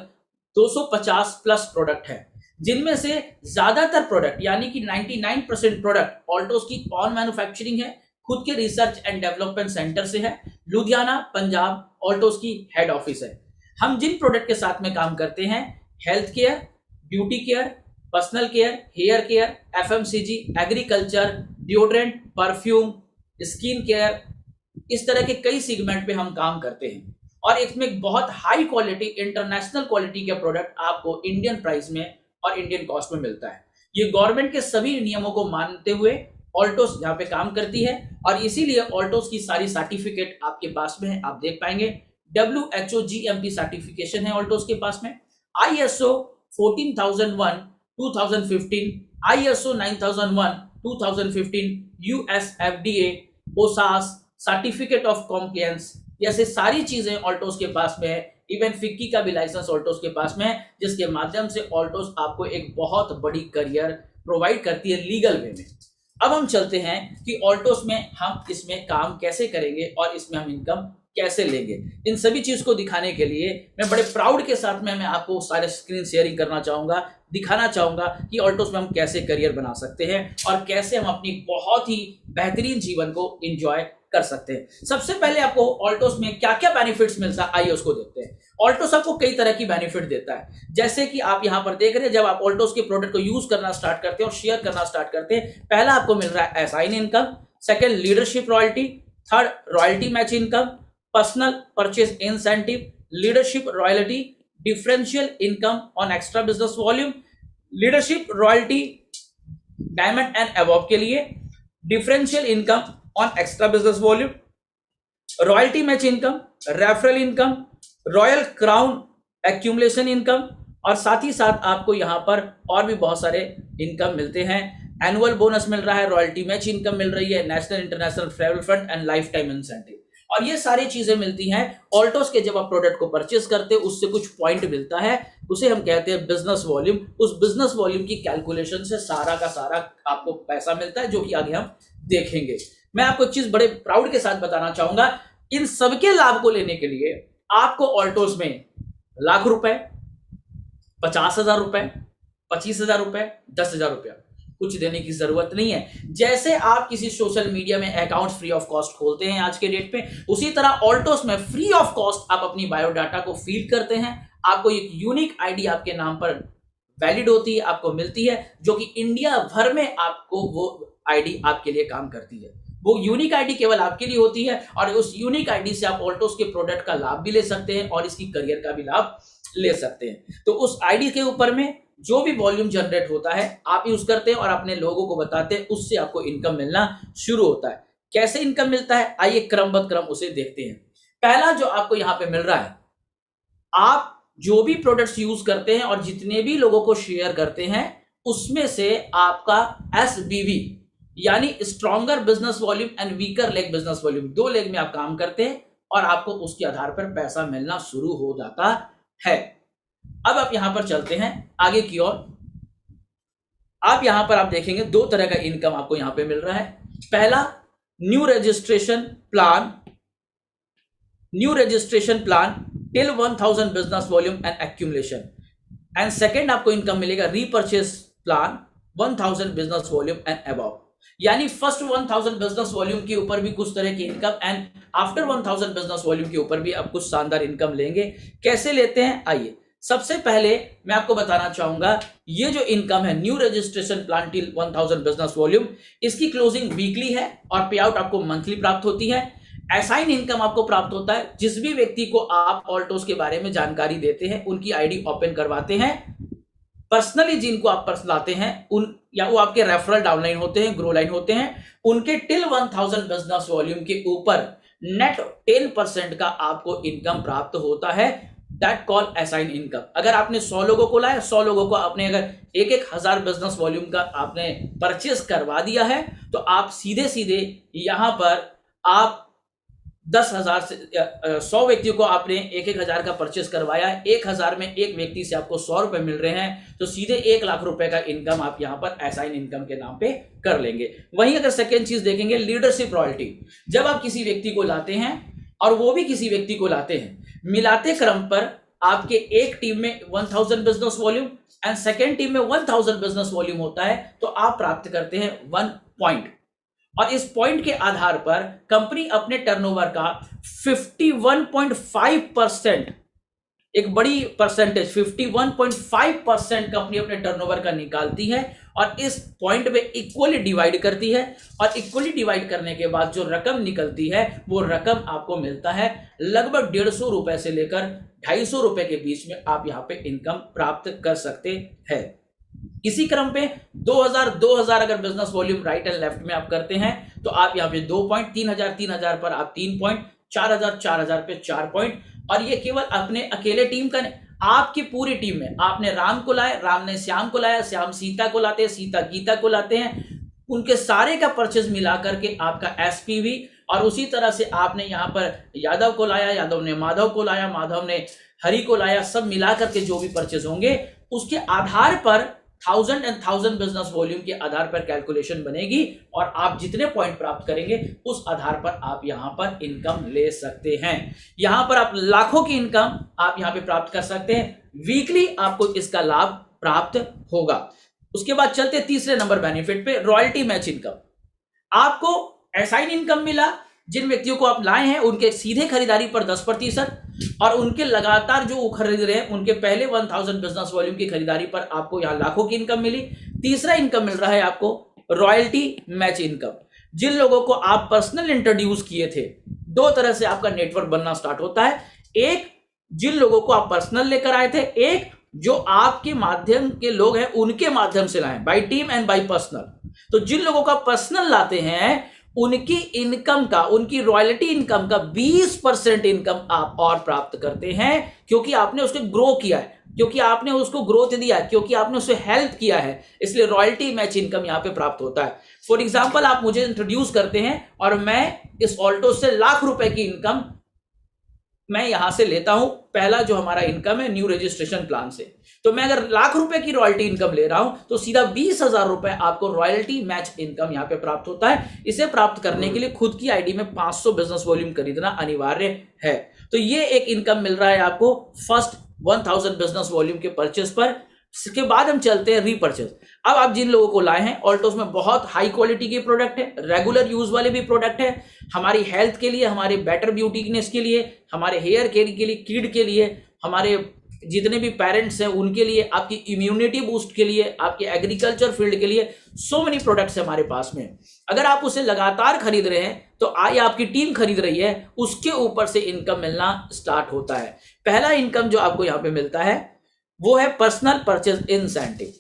250 प्लस प्रोडक्ट है, जिनमें से ज्यादातर प्रोडक्ट यानी कि 99% प्रोडक्ट ऑल्टोस की ऑन मैन्युफैक्चरिंग है, खुद के रिसर्च एंड डेवलपमेंट सेंटर से है। लुधियाना, पंजाब ऑल्टोस की हेड ऑफिस है। हम जिन प्रोडक्ट के साथ में काम करते हैं, health care, beauty care, personal care, hair care, FMCG, agriculture, deodorant, perfume, skin care, इस तरह के कई सेगमेंट पे हम काम करते हैं और इसमें बहुत हाई क्वालिटी, इंटरनेशनल क्वालिटी के प्रोडक्ट आपको इंडियन प्राइस में और इंडियन कॉस्ट में मिलता है। ये गवर्नमेंट के सभी नियमों को मानते हुए ऑल्टोस यहाँ पे काम करती है और इसीलिए ऑल्टोस की सारी सर्टिफिकेट आपके पास में है, आप देख पाएंगे। WHO GMP सर्टिफिकेशन है ऑल्टोस के पास में, ISO 14001 2015, ISO 9001 2015, US FDA, OSAS certificate of compliance, जैसे सारी चीजें ऑल्टोस के पास में है। इवन फिक्की का भी लाइसेंस ऑल्टोस के पास में है, जिसके माध्यम से ऑल्टोस आपको एक बहुत बड़ी करियर प्रोवाइड करती है लीगल वे में। अब हम चलते हैं कि ऑल्टोस में हम इसमें काम कैसे करेंगे और इसमें हम इनकम कैसे लेंगे। इन सभी चीज को दिखाने के लिए मैं बड़े प्राउड के साथ में मैं आपको सारे स्क्रीन शेयरिंग करना चाहूंगा, दिखाना चाहूंगा कि ऑल्टोस में हम कैसे करियर बना सकते हैं और कैसे हम अपनी बहुत ही बेहतरीन जीवन को एंजॉय कर सकते हैं। सबसे पहले आपको ऑल्टोस में क्या क्या बेनिफिट्स मिलता है, आइए उसको देखते हैं। ऑल्टोस आपको कई तरह की बेनिफिट देता है, जैसे कि आप यहां पर देख रहे हैं, जब आप ऑल्टोस के प्रोडक्ट को यूज करना स्टार्ट करते हैं और शेयर करना स्टार्ट करते हैं, पहला आपको मिल रहा है assign income, second leadership royalty, third royalty match income, personal purchase incentive, leadership royalty, differential income on extra business volume, leadership royalty diamond and above के लिए, differential income on extra business volume, royalty match income, referral income, royal crown accumulation income, और साथ ही साथ आपको यहां पर और भी बहुत सारे इनकम मिलते हैं। एनुअल बोनस मिल रहा है, रॉयल्टी मैच इनकम मिल रही है, national international travel fund and life time incentive, और ये सारी चीजें मिलती हैं ऑल्टोस के। जब आप प्रोडक्ट को परचेस करते हैं उससे कुछ पॉइंट मिलता है, उसे हम कहते हैं बिजनेस वॉल्यूम। उस बिजनेस वॉल्यूम की कैलकुलेशन से सारा का सारा आपको पैसा मिलता है, जो कि आगे हम देखेंगे। मैं आपको एक चीज बड़े प्राउड के साथ बताना चाहूंगा, इन सबके लाभ को लेने के लिए आपको ऑल्टोस में लाख रुपए, 50,000 रुपए, 25,000 रुपए, 10,000 रुपया कुछ देने की जरूरत नहीं है। जैसे आप किसी सोशल मीडिया में अकाउंट फ्री ऑफ कॉस्ट खोलते हैं आज के डेट पे, उसी तरह ऑल्टोस में फ्री ऑफ कॉस्ट आप अपनी बायोडाटा को फीड करते हैं। आपको एक यूनिक आईडी आपके नाम पर वैलिड होती है, आपको मिलती है, जो कि इंडिया भर में आपको वो आईडी आपके लिए काम करती है। वो यूनिक आईडी केवल आपके लिए होती है, और उस यूनिक आईडी से आप ऑल्टोस के प्रोडक्ट का लाभ भी ले सकते हैं और इसकी करियर का भी लाभ ले सकते हैं। तो उस आईडी के ऊपर में जो भी वॉल्यूम जनरेट होता है आप यूज करते हैं और अपने लोगों को बताते हैं, उससे आपको इनकम मिलना शुरू होता है। कैसे इनकम मिलता है, आइए क्रमबद्ध क्रम उसे देखते हैं। पहला जो आपको यहां पे मिल रहा है, आप जो भी प्रोडक्ट्स यूज करते हैं और जितने भी लोगों को शेयर करते हैं, उसमें से आपका SBV यानी stronger business volume and weaker leg business volume, 2 leg में आप काम करते हैं और आपको उसके आधार पर पैसा मिलना शुरू हो जाता है। अब आप यहां पर चलते हैं आगे की ओर। आप यहां पर आप देखेंगे 2 तरह का इनकम आपको यहां पे मिल रहा है। पहला new registration plan till 1000 business volume and accumulation, and second आपको इनकम मिलेगा repurchase plan 1000 business volume and above. यानी फर्स्ट 1000 बिजनेस वॉल्यूम के ऊपर भी कुछ तरह की income, and after 1000 business volume के ऊपर भी आप कुछ शानदार इनकम लेंगे। कैसे लेते हैं, आइए सबसे पहले मैं आपको बताना चाहूंगा, ये जो इनकम है new registration plan till 1000 business volume, इसकी क्लोजिंग वीकली है और पे आउट आपको मंथली प्राप्त होती है। असाइन इनकम आपको प्राप्त होता है, जिस भी व्यक्ति को आप ऑल्टोस के बारे में जानकारी देते हैं, उनकी आईडी ओपन करवाते हैं, पर्सनली जिनको आप लाते हैं उन, या वो आपके रेफरल डाउनलाइन होते हैं, ग्रो लाइन होते हैं, उनके टिल 1000 बिजनेस वॉल्यूम के ऊपर नेट 10% का आपको इनकम प्राप्त होता है। That call assign income. अगर आपने 100 लोगों को लाया, 100 लोगों को आपने अगर 1,000 बिजनेस वॉल्यूम का आपने परचेस करवा दिया है, तो आप सीधे सीधे यहां पर आप 10,000 से 100 व्यक्तियों को आपने 1,000 का परचेस करवाया, 1,000 में एक व्यक्ति से आपको 100 रुपए मिल रहे हैं, तो सीधे 1 लाख रुपए का इनकम आप यहां पर असाइन इनकम के नाम पे कर लेंगे। वहीं अगर सेकेंड चीज देखेंगे, लीडरशिप रॉयल्टी। जब आप किसी व्यक्ति को लाते हैं और वो भी किसी व्यक्ति को लाते हैं, मिलाते क्रम पर आपके एक टीम में 1000 business volume and second team में 1000 बिजनेस वॉल्यूम होता है, तो आप प्राप्त करते हैं 1 पॉइंट, और इस पॉइंट के आधार पर कंपनी अपने टर्नओवर का 51.5%, एक बड़ी परसेंटेज 51.5% कंपनी अपने टर्नओवर का निकालती है और इस पॉइंट में इक्वली डिवाइड करती है, और इक्वली डिवाइड करने के बाद जो रकम निकलती है वो रकम आपको मिलता है लगभग 150 रुपए से लेकर 250 रुपए के बीच में आप यहां पे इनकम प्राप्त कर सकते हैं। इसी क्रम पे 2000 अगर business volume right and left में आप करते हैं, तो आप यहां पे 2 पॉइंट, 3000 पर आप 3 पॉइंट, 4000 पे 4 पॉइंट, और ये केवल अपने अकेले टीम का नहीं, आपकी पूरी टीम में आपने राम को लाया, राम ने श्याम को लाया, श्याम सीता को लाते हैं, सीता गीता को लाते हैं, उनके सारे का परचेज मिला करके आपका SPV, और उसी तरह से आपने यहां पर यादव को लाया, यादव ने माधव को लाया, माधव ने हरि को लाया, सब मिला करके जो भी परचेज होंगे उसके आधार पर 1000 बिजनेस वॉल्यूम के आधार पर कैलकुलेशन बनेगी, और आप जितने पॉइंट प्राप्त करेंगे उस आधार पर आप यहां पर इनकम ले सकते हैं। यहां पर आप लाखों की इनकम आप यहां पे प्राप्त कर सकते हैं, वीकली आपको इसका लाभ प्राप्त होगा। उसके बाद चलते तीसरे नंबर बेनिफिट पे, रॉयल्टी मैच इनकम। आपको असाइन इनकम मिला, जिन व्यक्तियों को आप लाए हैं उनके सीधे खरीदारी पर 10%, और उनके लगातार जो खरीद रहे हैं उनके पहले 1000 बिजनेस वॉल्यूम की खरीदारी पर आपको यहां लाखों की इनकम मिली। तीसरा इनकम मिल रहा है आपको रॉयल्टी मैच इनकम। जिन लोगों को आप पर्सनल इंट्रोड्यूस किए थे, 2 तरह से आपका नेटवर्क बनना स्टार्ट होता है। एक, जिन लोगों को आप पर्सनल लेकर आए थे, एक जो आपके माध्यम के लोग हैं उनके माध्यम से लाए, bye team and bye personal. तो जिन लोगों का पर्सनल लाते हैं उनकी इनकम का, उनकी रॉयल्टी इनकम का 20% इनकम आप और प्राप्त करते हैं, क्योंकि आपने उसको ग्रो किया है, क्योंकि आपने उसको ग्रोथ दिया है, क्योंकि आपने उसे हेल्प किया है, इसलिए रॉयल्टी मैच इनकम यहां पे प्राप्त होता है। फॉर एग्जाम्पल, आप मुझे इंट्रोड्यूस करते हैं और मैं इस ऑल्टोस से लाख रुपए की इनकम मैं यहां से लेता हूं। पहला जो हमारा इनकम है न्यू रजिस्ट्रेशन प्लान से, तो मैं अगर लाख रुपए की रॉयल्टी इनकम ले रहा हूं तो सीधा 20,000 रुपए आपको रॉयल्टी मैच इनकम यहां पे प्राप्त होता है। इसे प्राप्त करने के लिए खुद की आईडी में 500 बिजनेस वॉल्यूम खरीदना अनिवार्य है। तो ये एक इनकम मिल रहा है आपको फर्स्ट 1000 बिजनेस वॉल्यूम के परचेस पर। इसके बाद हम चलते हैं रीपरचेज। अब आप जिन लोगों को लाए हैं, ऑल्टोस में बहुत हाई क्वालिटी के प्रोडक्ट है, रेगुलर यूज वाले भी प्रोडक्ट है, हमारी हेल्थ के लिए, हमारे बेटर ब्यूटीनेस के लिए, हमारे हेयर केयर के लिए, किड के लिए, हमारे जितने भी पेरेंट्स हैं उनके लिए, आपकी इम्यूनिटी बूस्ट के लिए, आपके एग्रीकल्चर फील्ड के लिए, सो मेनी प्रोडक्ट्स हमारे पास में। अगर आप उसे लगातार खरीद रहे हैं तो या आपकी टीम खरीद रही है, उसके ऊपर से इनकम मिलना स्टार्ट होता है। पहला इनकम जो आपको यहां पे मिलता है वो है personal purchase incentive.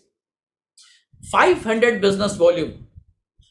500 business volume,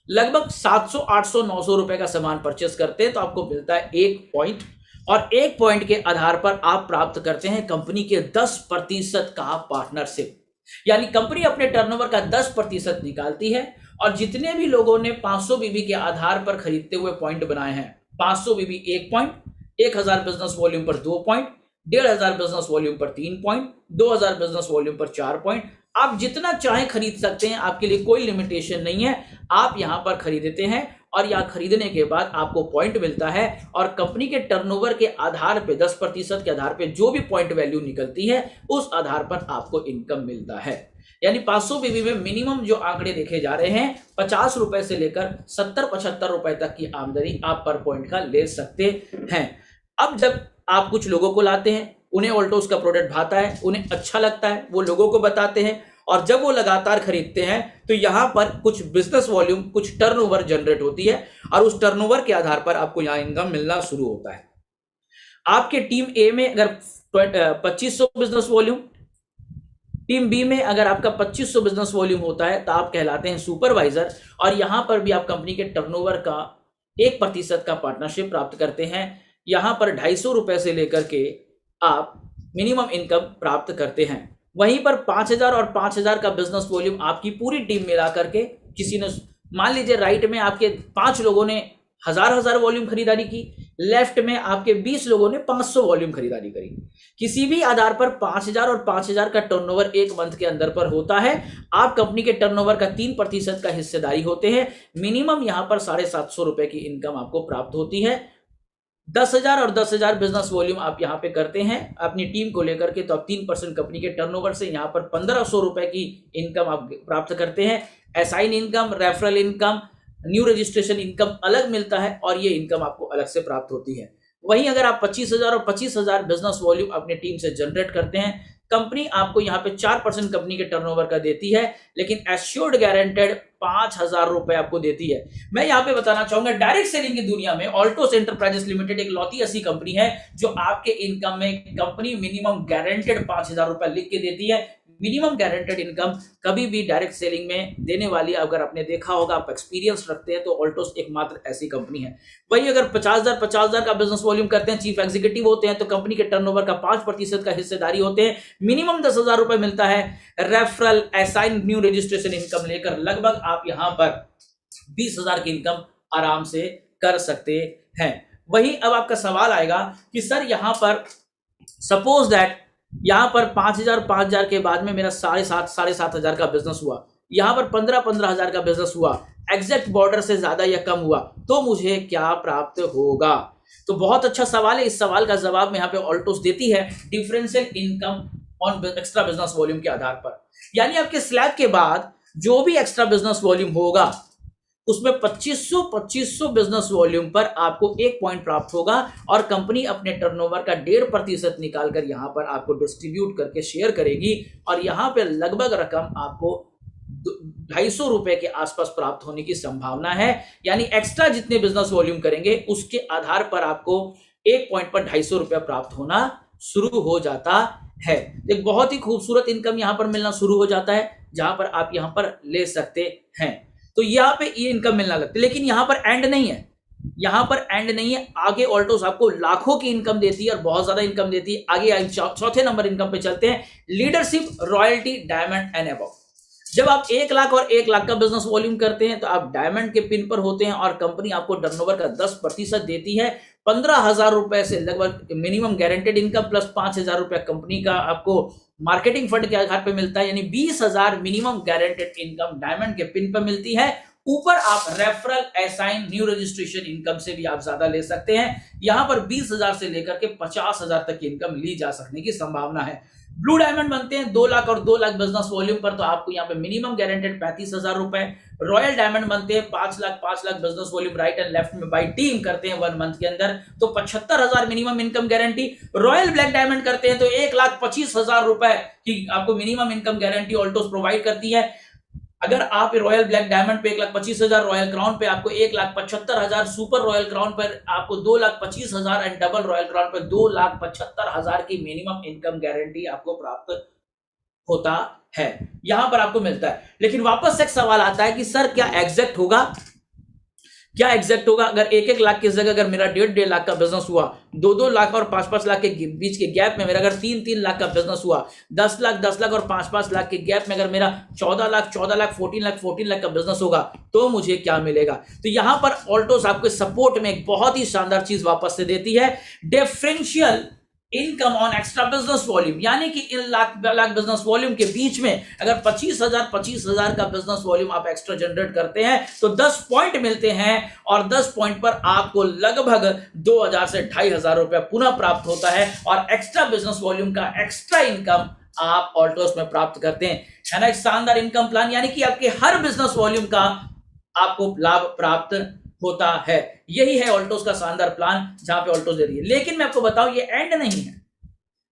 लगभग 700 800 900 रुपए का सामान परचेस करते हैं तो आपको मिलता है 1 पॉइंट, और 1 पॉइंट के आधार पर आप प्राप्त करते हैं कंपनी के 10% का पार्टनरशिप। यानी कंपनी अपने टर्नओवर का 10% निकालती है, और जितने भी लोगों ने 500 बीबी के आधार पर खरीदते हुए पॉइंट बनाए हैं, 500 बीबी 1 पॉइंट, 1000 बिजनेस वॉल्यूम पर 2 पॉइंट, 1500 बिजनेस वॉल्यूम पर 3 पॉइंट, 2000 बिजनेस वॉल्यूम पर 4 पॉइंट, आप जितना चाहे खरीद सकते हैं, आपके लिए कोई लिमिटेशन नहीं है। आप यहां पर खरीदते हैं और यहां खरीदने के बाद आपको पॉइंट मिलता है, और कंपनी के टर्नओवर के आधार पे 10% के आधार पे जो भी पॉइंट वैल्यू निकलती है उस आधार पर आपको इनकम मिलता है। यानी 500 बीबी में मिनिमम जो आंकड़े देखे जा रहे हैं 50 रुपए से लेकर 70-75 रुपए तक की आमदनी आप पर पॉइंट का ले सकते हैं। अब जब आप कुछ लोगों को लाते हैं, उन्हें ऑल्टोस का प्रोडक्ट भाता है, उन्हें अच्छा लगता है, वो लोगों को बताते हैं, और जब वो लगातार खरीदते हैं तो यहां पर कुछ बिजनेस वॉल्यूम, कुछ टर्नओवर जनरेट होती है, और उस टर्नओवर के आधार पर आपको यहां इनकम मिलना शुरू होता है। आपके टीम ए में अगर 2500 बिजनेस वॉल्यूम, टीम बी में अगर आपका 2500 बिजनेस वॉल्यूम होता है तो आप कहलाते हैं सुपरवाइजर, और यहां पर भी आप कंपनी के टर्नओवर का 1% का पार्टनरशिप प्राप्त करते हैं। यहां पर 250 रुपए से लेकर के आप मिनिमम इनकम प्राप्त करते हैं। वहीं पर 5000 और 5000 का बिजनेस वॉल्यूम आपकी पूरी टीम मिला करके, किसी ने मान लीजिए राइट में आपके 5 लोगों ने 1000 वॉल्यूम खरीदारी की, लेफ्ट में आपके 20 लोगों ने 500 वॉल्यूम खरीदारी करी, किसी भी आधार पर 5000 और 5000 का टर्नओवर 1 मंथ के अंदर पर होता है, आप कंपनी के टर्नओवर का 3% का हिस्सेदारी होते हैं। मिनिमम यहां पर 750 रुपए की इनकम आपको प्राप्त होती है। 10,000 और 10,000 बिजनेस वॉल्यूम आप यहां पे करते हैं अपनी टीम को लेकर के, तो आप 3% कंपनी के टर्नओवर से यहां पर 1500 रुपए की इनकम आप प्राप्त करते हैं। Assign income, referral income, new registration income अलग मिलता है, और ये इनकम आपको अलग से प्राप्त होती है। वहीं अगर आप 25,000 और 25,000 बिजनेस वॉल्यूम अपनी टीम से जनरेट करते हैं, कंपनी आपको यहां पे 4% कंपनी के टर्नओवर का देती है, लेकिन एश्योर्ड गारंटेड 5,000 रुपए आपको देती है। मैं यहां पे बताना चाहूंगा, डायरेक्ट सेलिंग की दुनिया में ऑल्टोस एंटरप्राइजेस लिमिटेड एक लौती ऐसी कंपनी है जो आपके इनकम में कंपनी मिनिमम गारंटेड 5,000 रुपए लिख के देती है। मिनिमम गारंटेड इनकम कभी भी डायरेक्ट सेलिंग में देने वाली, अगर आपने देखा होगा, आप एक्सपीरियंस रखते हैं, तो ऑल्टोस एकमात्र ऐसी कंपनी है। वही अगर 50,000 का बिजनेस वॉल्यूम करते हैं, चीफ एग्जीक्यूटिव होते हैं, तो कंपनी के टर्नओवर का 5% का हिस्सेदारी होते हैं, मिनिमम 10,000 रुपए मिलता है। Referral, assign, new registration income लेकर लगभग आप यहां पर 20,000 की इनकम आराम से कर सकते हैं। वही अब आपका सवाल आएगा कि सर यहां पर सपोज दैट यहां पर 5,000 के बाद में मेरा 7,500 का बिजनेस हुआ, यहां पर 15,000 का बिजनेस हुआ, एग्जैक्ट बॉर्डर से ज्यादा या कम हुआ, तो मुझे क्या प्राप्त होगा? तो बहुत अच्छा सवाल है। इस सवाल का जवाब में यहां पे ऑल्टोस देती है differential income on extra business volume के आधार पर। यानी आपके स्लैब के बाद जो भी एक्स्ट्रा बिजनेस वॉल्यूम होगा उसमें 2500 बिजनेस वॉल्यूम पर आपको 1 पॉइंट प्राप्त होगा, और कंपनी अपने टर्नओवर का 1.5% निकालकर यहां पर आपको डिस्ट्रीब्यूट करके शेयर करेगी, और यहां पे लगभग रकम आपको 250 रुपए के आसपास प्राप्त होने की संभावना है। यानी एक्स्ट्रा जितने बिजनेस वॉल्यूम करेंगे उसके आधार पर आपको 1 पॉइंट पर 250 रुपया प्राप्त होना शुरू हो जाता है। एक बहुत ही खूबसूरत इनकम यहां पर मिलना शुरू हो जाता है, जहां पर आप यहां पर ले सकते हैं। तो यहाँ पे ये इनकम मिलना लगता है। लेकिन यहाँ पर एंड नहीं है, यहाँ पर एंड नहीं है। आगे ऑल्टोस आपको लाखों की इनकम देती है और बहुत ज्यादा इनकम देती है। आगे चौथे नंबर इनकम पे चलते हैं, leadership, royalty, diamond and above. जब आप 1 लाख और 1 लाख का बिजनेस वॉल्यूम करते हैं तो आप डायमंड के पिन पर होते हैं और कंपनी आपको टर्नओवर का 10% देती है। 15,000 रुपए से लगभग मिनिमम गारंटेड इनकम प्लस 5,000 रुपए कंपनी का आपको मार्केटिंग फंड के आधार पर मिलता है, यानी 20,000 मिनिमम गारंटेड इनकम डायमंड के पिन पर मिलती है। ऊपर आप referral, assign, new registration income से भी आप ज्यादा ले सकते हैं। यहां पर 20,000 से लेकर के 50,000 तक की इनकम ली जा सकने की संभावना है। ब्लू डायमंड बनते हैं 2 लाख और 2 लाख बिजनेस वॉल्यूम पर, तो आपको यहाँ पे मिनिमम गारंटेड 35,000 रुपए। रॉयल डायमंड बनते हैं 5 lakh business volume right and left में बाई टीम करते हैं 1 मंथ के अंदर, तो 75,000 minimum income guarantee. Royal black diamond करते हैं तो 1,25,000 रुपए की आपको minimum income guarantee Altos provide करती है। अगर आप रॉयल ब्लैक डायमंड पे 1,25,000, रॉयल क्राउन पे आपको 1,75,000, सुपर रॉयल क्राउन पर आपको 2,25,000 एंड डबल रॉयल क्राउन पर 2,75,000 की मिनिमम इनकम गारंटी आपको प्राप्त होता है, यहां पर आपको मिलता है। लेकिन वापस से एक सवाल आता है कि सर क्या एग्जैक्ट होगा, क्या एग्जैक्ट होगा? अगर 1-1 लाख की जगह अगर मेरा 1.5 लाख का बिजनेस हुआ, 2-2 लाख और 5-5 लाख के बीच के गैप में मेरा अगर 3-3 लाख का बिजनेस हुआ, 10 लाख और 5-5 लाख के गैप में अगर मेरा 14 लाख, 14 लाख का बिजनेस होगा, तो मुझे क्या मिलेगा? तो यहां पर ऑल्टोस आपके सपोर्ट में एक बहुत ही शानदार चीज वापस से देती है, differential income on extra business volume. यानी कि इन लाख बिजनेस वॉल्यूम के बीच में अगर 25,000 का बिजनेस वॉल्यूम आप एक्स्ट्रा जनरेट करते हैं तो 10 पॉइंट मिलते हैं और 10 पॉइंट पर आपको लगभग 2,000 से 2,500 रुपए पुनः प्राप्त होता है और एक्स्ट्रा बिजनेस वॉल्यूम का एक्स्ट्रा इनकम आप ऑल्टोस में प्राप्त करते हैं। है ना एक शानदार इनकम प्लान, यानी कि आपके हर बिजनेस वॉल्यूम का आपको लाभ प्राप्त होता है। यही है ऑल्टोस का शानदार प्लान जहां पे ऑल्टोस दे रही है। लेकिन मैं आपको बताऊं ये एंड नहीं है,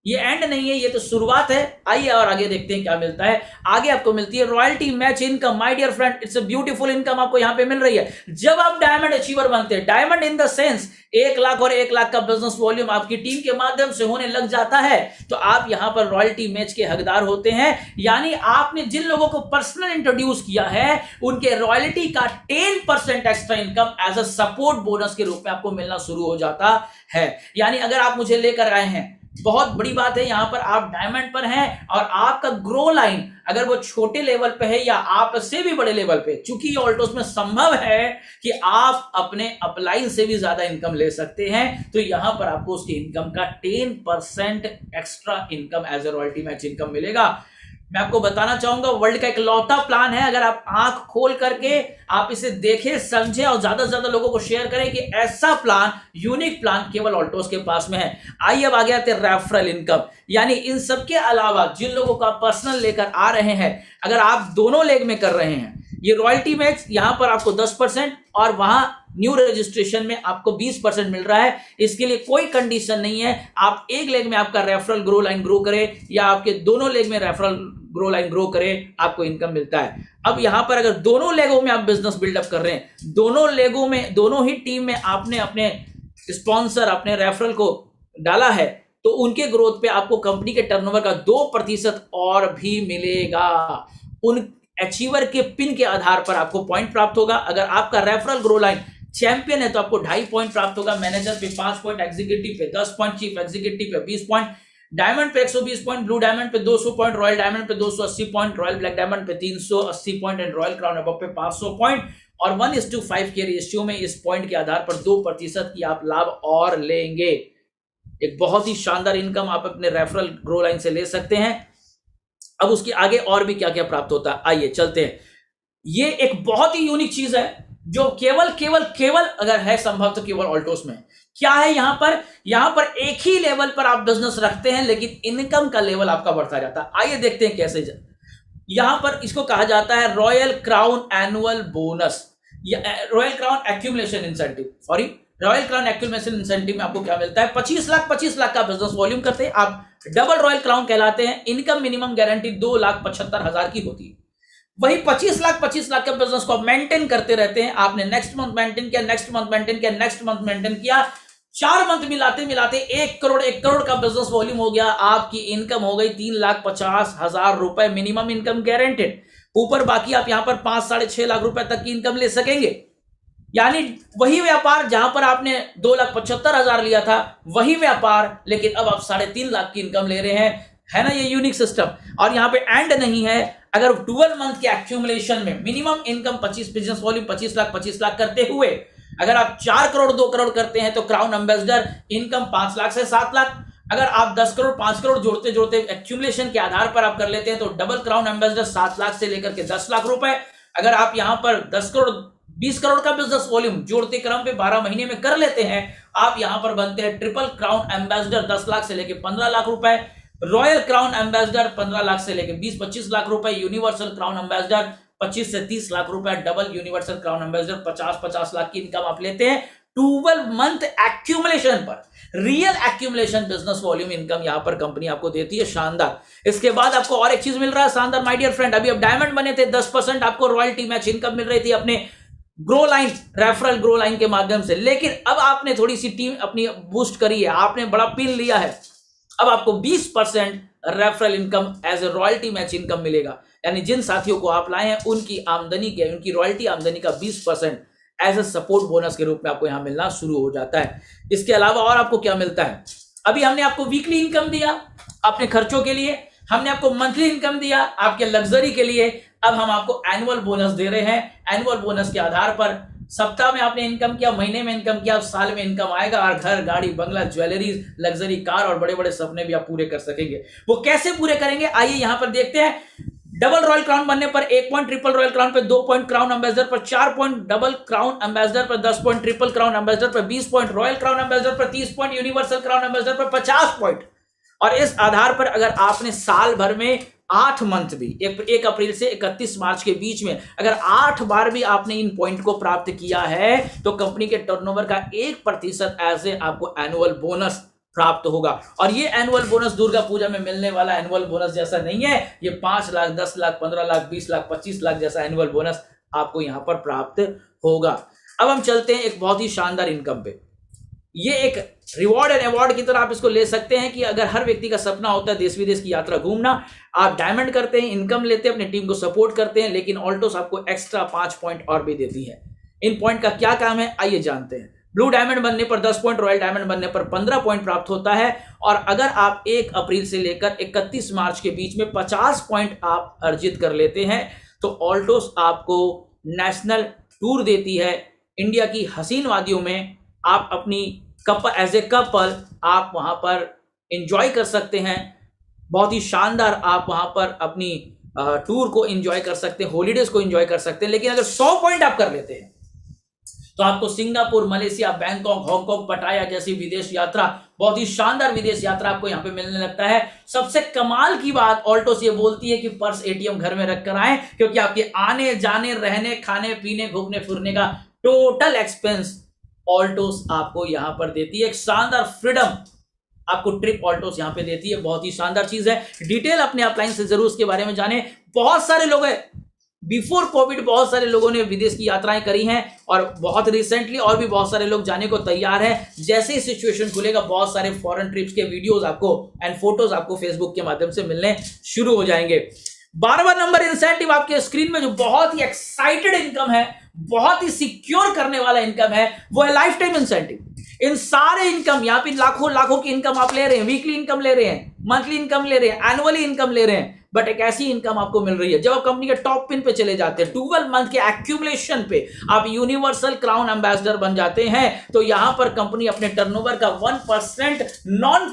ये एंड नहीं है, ये तो शुरुआत है। आइए और आगे देखते हैं क्या मिलता है। आगे आपको मिलती है royalty match income. My dear friend, it's a beautiful income आपको यहां पे मिल रही है जब आप डायमंड अचीवर बनते हैं। Diamond in the sense 1 lakh और 1 लाख का बिजनेस वॉल्यूम आपकी टीम के माध्यम से होने लग जाता है तो आप यहां पर रॉयल्टी मैच के हकदार होते हैं। यानी आपने जिन लोगों को पर्सनल इंट्रोड्यूस किया है उनके रॉयल्टी का 10% extra income as a support bonus के रूप में आपको मिलना शुरू हो जाता है। यानी अगर आप मुझे लेकर आए हैं, बहुत बड़ी बात है, यहां पर आप डायमंड पर हैं और आपका ग्रो लाइन अगर वो छोटे लेवल पे है या आपसे भी बड़े लेवल पे, चूंकि ये ऑल्टोस में संभव है कि आप अपने अपलाइन से भी ज्यादा इनकम ले सकते हैं, तो यहां पर आपको उसकी इनकम का 10% extra income as a royalty match income मिलेगा। मैं आपको बताना चाहूंगा वर्ल्ड का एक लौता प्लान है। अगर आप आंख खोल करके आप इसे देखें, समझें और ज्यादा से ज्यादा लोगों को शेयर करें कि ऐसा प्लान, यूनिक प्लान केवल ऑल्टोस के पास में है। आइए अब आगे आते हैं रेफरल इनकम। यानी इन सब के अलावा जिन लोगों को आप पर्सनल लेकर आ रहे हैं, अगर आप दोनों लेग में कर रहे हैं, ये रॉयल्टी मैच यहां पर आपको 10% और वहां न्यू रजिस्ट्रेशन में आपको 20% मिल रहा है। इसके लिए कोई कंडीशन नहीं है, आप एक लेग में आपका रेफरल ग्रो लाइन ग्रो करे या आपके दोनों लेग में रेफरल ग्रो लाइन ग्रो करे, आपको इनकम मिलता है। अब यहां पर अगर दोनों लेगों में आप बिजनेस बिल्डअप कर रहे हैं, दोनों लेगों में, दोनों ही टीम में आपने अपने स्पॉन्सर, अपने रेफरल को डाला है, तो उनके ग्रोथ पे आपको कंपनी के टर्नओवर का 2% और भी मिलेगा। उन अचीवर के पिन के आधार पर आपको पॉइंट प्राप्त होगा। अगर आपका रेफरल ग्रो लाइन चैंपियन है तो आपको 2.5 पॉइंट प्राप्त होगा, मैनेजर पे 5 पॉइंट, एग्जीक्यूटिव पे 10 पॉइंट, चीफ एग्जीक्यूटिव पे 20 पॉइंट, डायमंड पे 120 पॉइंट, ब्लू डायमंड पे 200 पॉइंट, रॉयल डायमंड पे 280 पॉइंट, रॉयल ब्लैक डायमंड पे 380 point and royal crown above पे 500 पॉइंट। और 1:5 के रेशियो में इस पॉइंट के आधार पर 2% की आप लाभ और लेंगे। एक बहुत ही शानदार इनकम आप अपने रेफरल ग्रो लाइन से ले सकते हैं। अब उसके आगे और भी क्या क्या प्राप्त होता है, आइए चलते हैं। ये एक बहुत ही यूनिक चीज है जो केवल अगर है संभव तो केवल ऑल्टोस में। क्या है यहां पर एक ही लेवल पर आप बिजनेस रखते हैं लेकिन इनकम का लेवल आपका बढ़ता जाता है। आइए देखते हैं कैसे। यहां पर इसको कहा जाता है रॉयल क्राउन एनुअल बोनस या royal crown accumulation incentive. Sorry, royal crown accumulation incentive में आपको क्या मिलता है? 25 लाख का बिजनेस वॉल्यूम करते हैं आप, डबल रॉयल क्राउन कहलाते हैं। इनकम मिनिमम गारंटी 2,75,000 की होती है। वही 25 लाख के बिजनेस को आप मेंटेन करते रहते हैं। आपने नेक्स्ट मंथ मेंटेन किया, नेक्स्ट मंथ मेंटेन किया, नेक्स्ट मंथ मेंटेन किया, 4 मंथ मिलाते 1 करोड़ का बिजनेस वॉल्यूम हो गया। आपकी इनकम हो गई 3,50,000 रुपए मिनिमम इनकम गारंटेड। ऊपर बाकी आप यहां पर 5-6.5 लाख रुपए तक की इनकम ले सकेंगे। यानी वही व्यापार जहां पर आपने 2,75,000 लिया था, वही व्यापार, लेकिन अब आप 3.5 लाख की इनकम ले रहे हैं। है ना ये यूनिक सिस्टम। और यहां पे एंड नहीं है, अगर 12 मंथ के एक्यूमुलेशन में minimum income 25, business volume 25 lakh करते हुए अगर आप 4 करोड़ 2 करोड़ करते हैं तो क्राउन एम्बेसडर इनकम 5 लाख से 7 लाख। अगर आप 10 करोड़ 5 करोड़ जोड़ते जोड़ते एक्यूमुलेशन के आधार पर आप कर लेते हैं तो डबल क्राउन एम्बेसडर 7 लाख से लेकर के 10 लाख रुपए। अगर आप यहां पर 10 करोड़ 20 करोड़ का बिजनेस वॉल्यूम जोड़ते क्रम पे 12 महीने में कर लेते हैं, आप यहां पर बनते हैं ट्रिपल क्राउन एम्बेसडर 10 लाख से लेकर 15 लाख रुपए, रॉयल क्राउन एम्बेसडर 15 लाख से लेकर 20-25 लाख रुपए, यूनिवर्सल क्राउन एम्बेसडर 25 से 30 लाख रुपए, double universal crown ambassador 50-50 lakh की इनकम आप लेते हैं 12 मंथ एक्यूमुलेशन पर। Real accumulation business volume income यहां पर कंपनी आपको देती है, शानदार। इसके बाद आपको और एक चीज मिल रहा है शानदार माय डियर फ्रेंड। अभी अब डायमंड बने थे, 10% आपको रॉयल्टी मैच इनकम मिल रही थी अपने grow line, referral grow line के माध्यम से। लेकिन अब आपने थोड़ी सी टीम अपनी बूस्ट करी है, आपने बड़ा पिन लिया है, अब आपको 20% referral income as a royalty match income मिलेगा। यानी जिन साथियों को आप लाए हैं उनकी आमदनी के, उनकी रॉयल्टी आमदनी का 20% एज ए सपोर्ट बोनस के रूप में आपको यहां मिलना शुरू हो जाता है। इसके अलावा और आपको क्या मिलता है? अभी हमने आपको वीकली इनकम दिया अपने खर्चों के लिए, हमने आपको मंथली इनकम दिया आपके लग्जरी के लिए, अब हम आपको एनुअल बोनस दे रहे हैं। एनुअल बोनस के आधार पर सप्ताह में आपने इनकम किया, महीने में इनकम किया, साल में इनकम आएगा और घर, गाड़ी, बंगला, ज्वेलरीज, लग्जरी कार और बड़े बड़े सपने भी आप पूरे कर सकेंगे। वो कैसे पूरे करेंगे आइए यहां पर देखते हैं। डबल रॉयल क्राउन बनने पर 1 पॉइंट ट्रिपल रॉयल क्राउन पर, 2 पॉइंट क्राउन एम्बेसडर पर, 4 पॉइंट डबल क्राउन एम्बेसडर पर, 10 पॉइंट ट्रिपल क्राउन एम्बेसडर पर, 20 पॉइंट रॉयल क्राउन एम्बेसडर पर, 30 पॉइंट यूनिवर्सल क्राउन एम्बेसडर पर, 50 पॉइंट। और इस आधार पर अगर आपने साल भर में 8 मंथ भी 1 अप्रैल से 31 मार्च के बीच में अगर 8 बार भी आपने इन पॉइंट को प्राप्त किया है तो कंपनी के टर्नओवर का 1% ऐसे आपको एनुअल बोनस प्राप्त होगा। और ये एनुअल बोनस दुर्गा पूजा में मिलने वाला एनुअल बोनस जैसा नहीं है, ये 5 लाख, 10 लाख, 15 लाख, 20 लाख, 25 लाख जैसा एनुअल बोनस आपको यहां पर प्राप्त होगा। अब हम चलते हैं एक बहुत ही शानदार इनकम पे। ये एक रिवॉर्ड एंड अवार्ड की तरह आप इसको ले सकते हैं कि अगर हर व्यक्ति का सपना होता है देश विदेश की यात्रा घूमना, आप डायमंड करते हैं, इनकम लेते हैं, अपनी टीम को सपोर्ट करते हैं, लेकिन ऑल्टोस आपको एक्स्ट्रा 5 पॉइंट और भी देती है। इन पॉइंट का क्या काम है आइए जानते हैं। ब्लू डायमंड बनने पर 10 पॉइंट, रॉयल डायमंड बनने पर 15 पॉइंट प्राप्त होता है। और अगर आप 1 अप्रैल से लेकर 31 मार्च के बीच में 50 पॉइंट आप अर्जित कर लेते हैं तो ऑल्टोस आपको नेशनल टूर देती है। इंडिया की हसीन वादियों में आप अपनी कपल, एज ए कपल आप वहां पर एंजॉय कर सकते हैं। बहुत ही शानदार आप वहां पर अपनी टूर को एंजॉय कर सकते हैं, हॉलीडेज को एंजॉय कर सकते हैं। लेकिन अगर 100 पॉइंट आप कर लेते हैं तो आपको सिंगापुर, मलेशिया, बैंकॉक, हांगकांग, पटाया जैसी विदेश यात्रा, बहुत ही शानदार विदेश यात्रा आपको यहां पे मिलने लगता है। सबसे कमाल की बात ऑल्टोस ये बोलती है कि पर्स एटीएम घर में रख कर आए, क्योंकि आपके आने जाने, रहने, खाने पीने, घूमने फिरने का टोटल एक्सपेंस ऑल्टोस आपको यहां पर देती है। एक शानदार फ्रीडम आपको ट्रिप ऑल्टोस यहां पे देती है, बहुत ही शानदार चीज है। डिटेल अपने अपलाइन से जरूर उसके बारे में जाने। बहुत सारे लोग हैं, बिफोर कोविड बहुत सारे लोगों ने विदेश की यात्राएं करी हैं और बहुत रिसेंटली और भी बहुत सारे लोग जाने को तैयार हैं। जैसे ही सिचुएशन खुलेगा बहुत सारे फॉरेन ट्रिप्स के वीडियोस आपको एंड फोटोज आपको फेसबुक के माध्यम से मिलने शुरू हो जाएंगे। 12वां नंबर इंसेंटिव आपके स्क्रीन में जो बहुत ही एक्साइटेड इनकम है, बहुत ही सिक्योर करने वाला इनकम है, वो है लाइफ टाइम इंसेंटिव। इन सारे इनकम यहां पे लाखों की इनकम आप ले रहे हैं, वीकली इनकम ले रहे हैं, मंथली इनकम ले रहे हैं, एनुअली इनकम ले रहे हैं, बट एक ऐसी इनकम आपको मिल रही है जब आप कंपनी के टॉप पिन पे चले जाते हैं, 12 मंथ के एक्यूमुलेशन पे आप यूनिवर्सल क्राउन एम्बेसडर बन जाते हैं, तो यहां पर कंपनी अपने टर्नओवर का 1% नॉन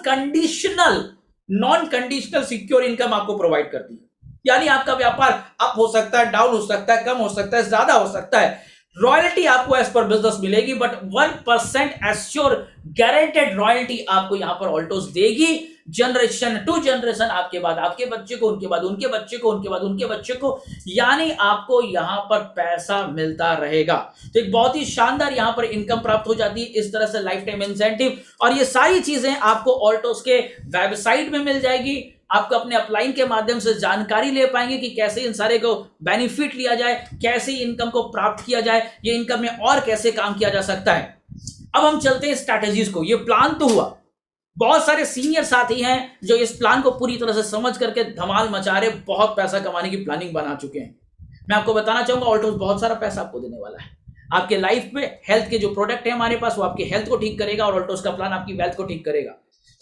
कंडीशनल सिक्योर इनकम आपको प्रोवाइड करती है। यानी आपका व्यापार अप हो सकता है, डाउन हो सकता है, कम हो सकता है, ज्यादा हो सकता है, रॉयल्टी आपको एज पर बिजनेस मिलेगी, बट 1% एश्योर गारंटेड रॉयल्टी आपको यहां पर ऑल्टोस देगी। जनरेशन टू जनरेशन, आपके बाद आपके बच्चे को, उनके बाद उनके बच्चे को, उनके बाद उनके बच्चे को, यानी आपको यहां पर पैसा मिलता रहेगा। तो एक बहुत ही शानदार यहां पर इनकम प्राप्त हो जाती है इस तरह से लाइफ टाइम इंसेंटिव। और ये सारी चीजें आपको ऑल्टोस के वेबसाइट में मिल जाएगी। आपको अपने अपलाइन के माध्यम से जानकारी ले पाएंगे कि कैसे इन सारे को बेनिफिट लिया जाए, कैसे इनकम को प्राप्त किया जाए, ये इनकम में और कैसे काम किया जा सकता है। अब हम चलते हैं स्ट्रैटेजीज को। ये प्लान तो हुआ, बहुत सारे सीनियर साथी हैं जो इस प्लान को पूरी तरह से समझ करके धमाल मचा रहे, बहुत पैसा कमाने की प्लानिंग बना चुके हैं। मैं आपको बताना चाहूंगा ऑल्टोस बहुत सारा पैसा आपको देने वाला है आपके लाइफ में। हेल्थ के जो प्रोडक्ट है हमारे पास वो आपकी हेल्थ को ठीक करेगा और ऑल्टोस का प्लान आपकी वेल्थ को ठीक करेगा।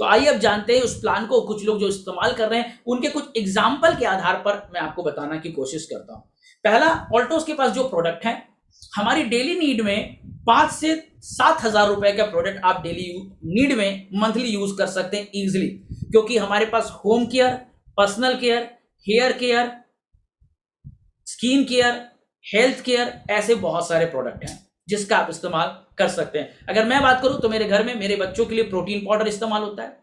तो आइए अब जानते हैं उस प्लान को। कुछ लोग जो इस्तेमाल कर रहे हैं उनके कुछ एग्जाम्पल के आधार पर मैं आपको बताना की कोशिश करता हूं। पहला, ऑल्टोस के पास जो प्रोडक्ट है हमारी डेली नीड में 5 से 7 हजार रुपए का प्रोडक्ट आप डेली नीड में मंथली यूज कर सकते हैं इजिली, क्योंकि हमारे पास home care, personal care, hair care, skin care, health care, ऐसे बहुत सारे प्रोडक्ट हैं जिसका आप इस्तेमाल कर सकते हैं। अगर मैं बात करूं तो मेरे घर में मेरे बच्चों के लिए प्रोटीन पाउडर इस्तेमाल होता है।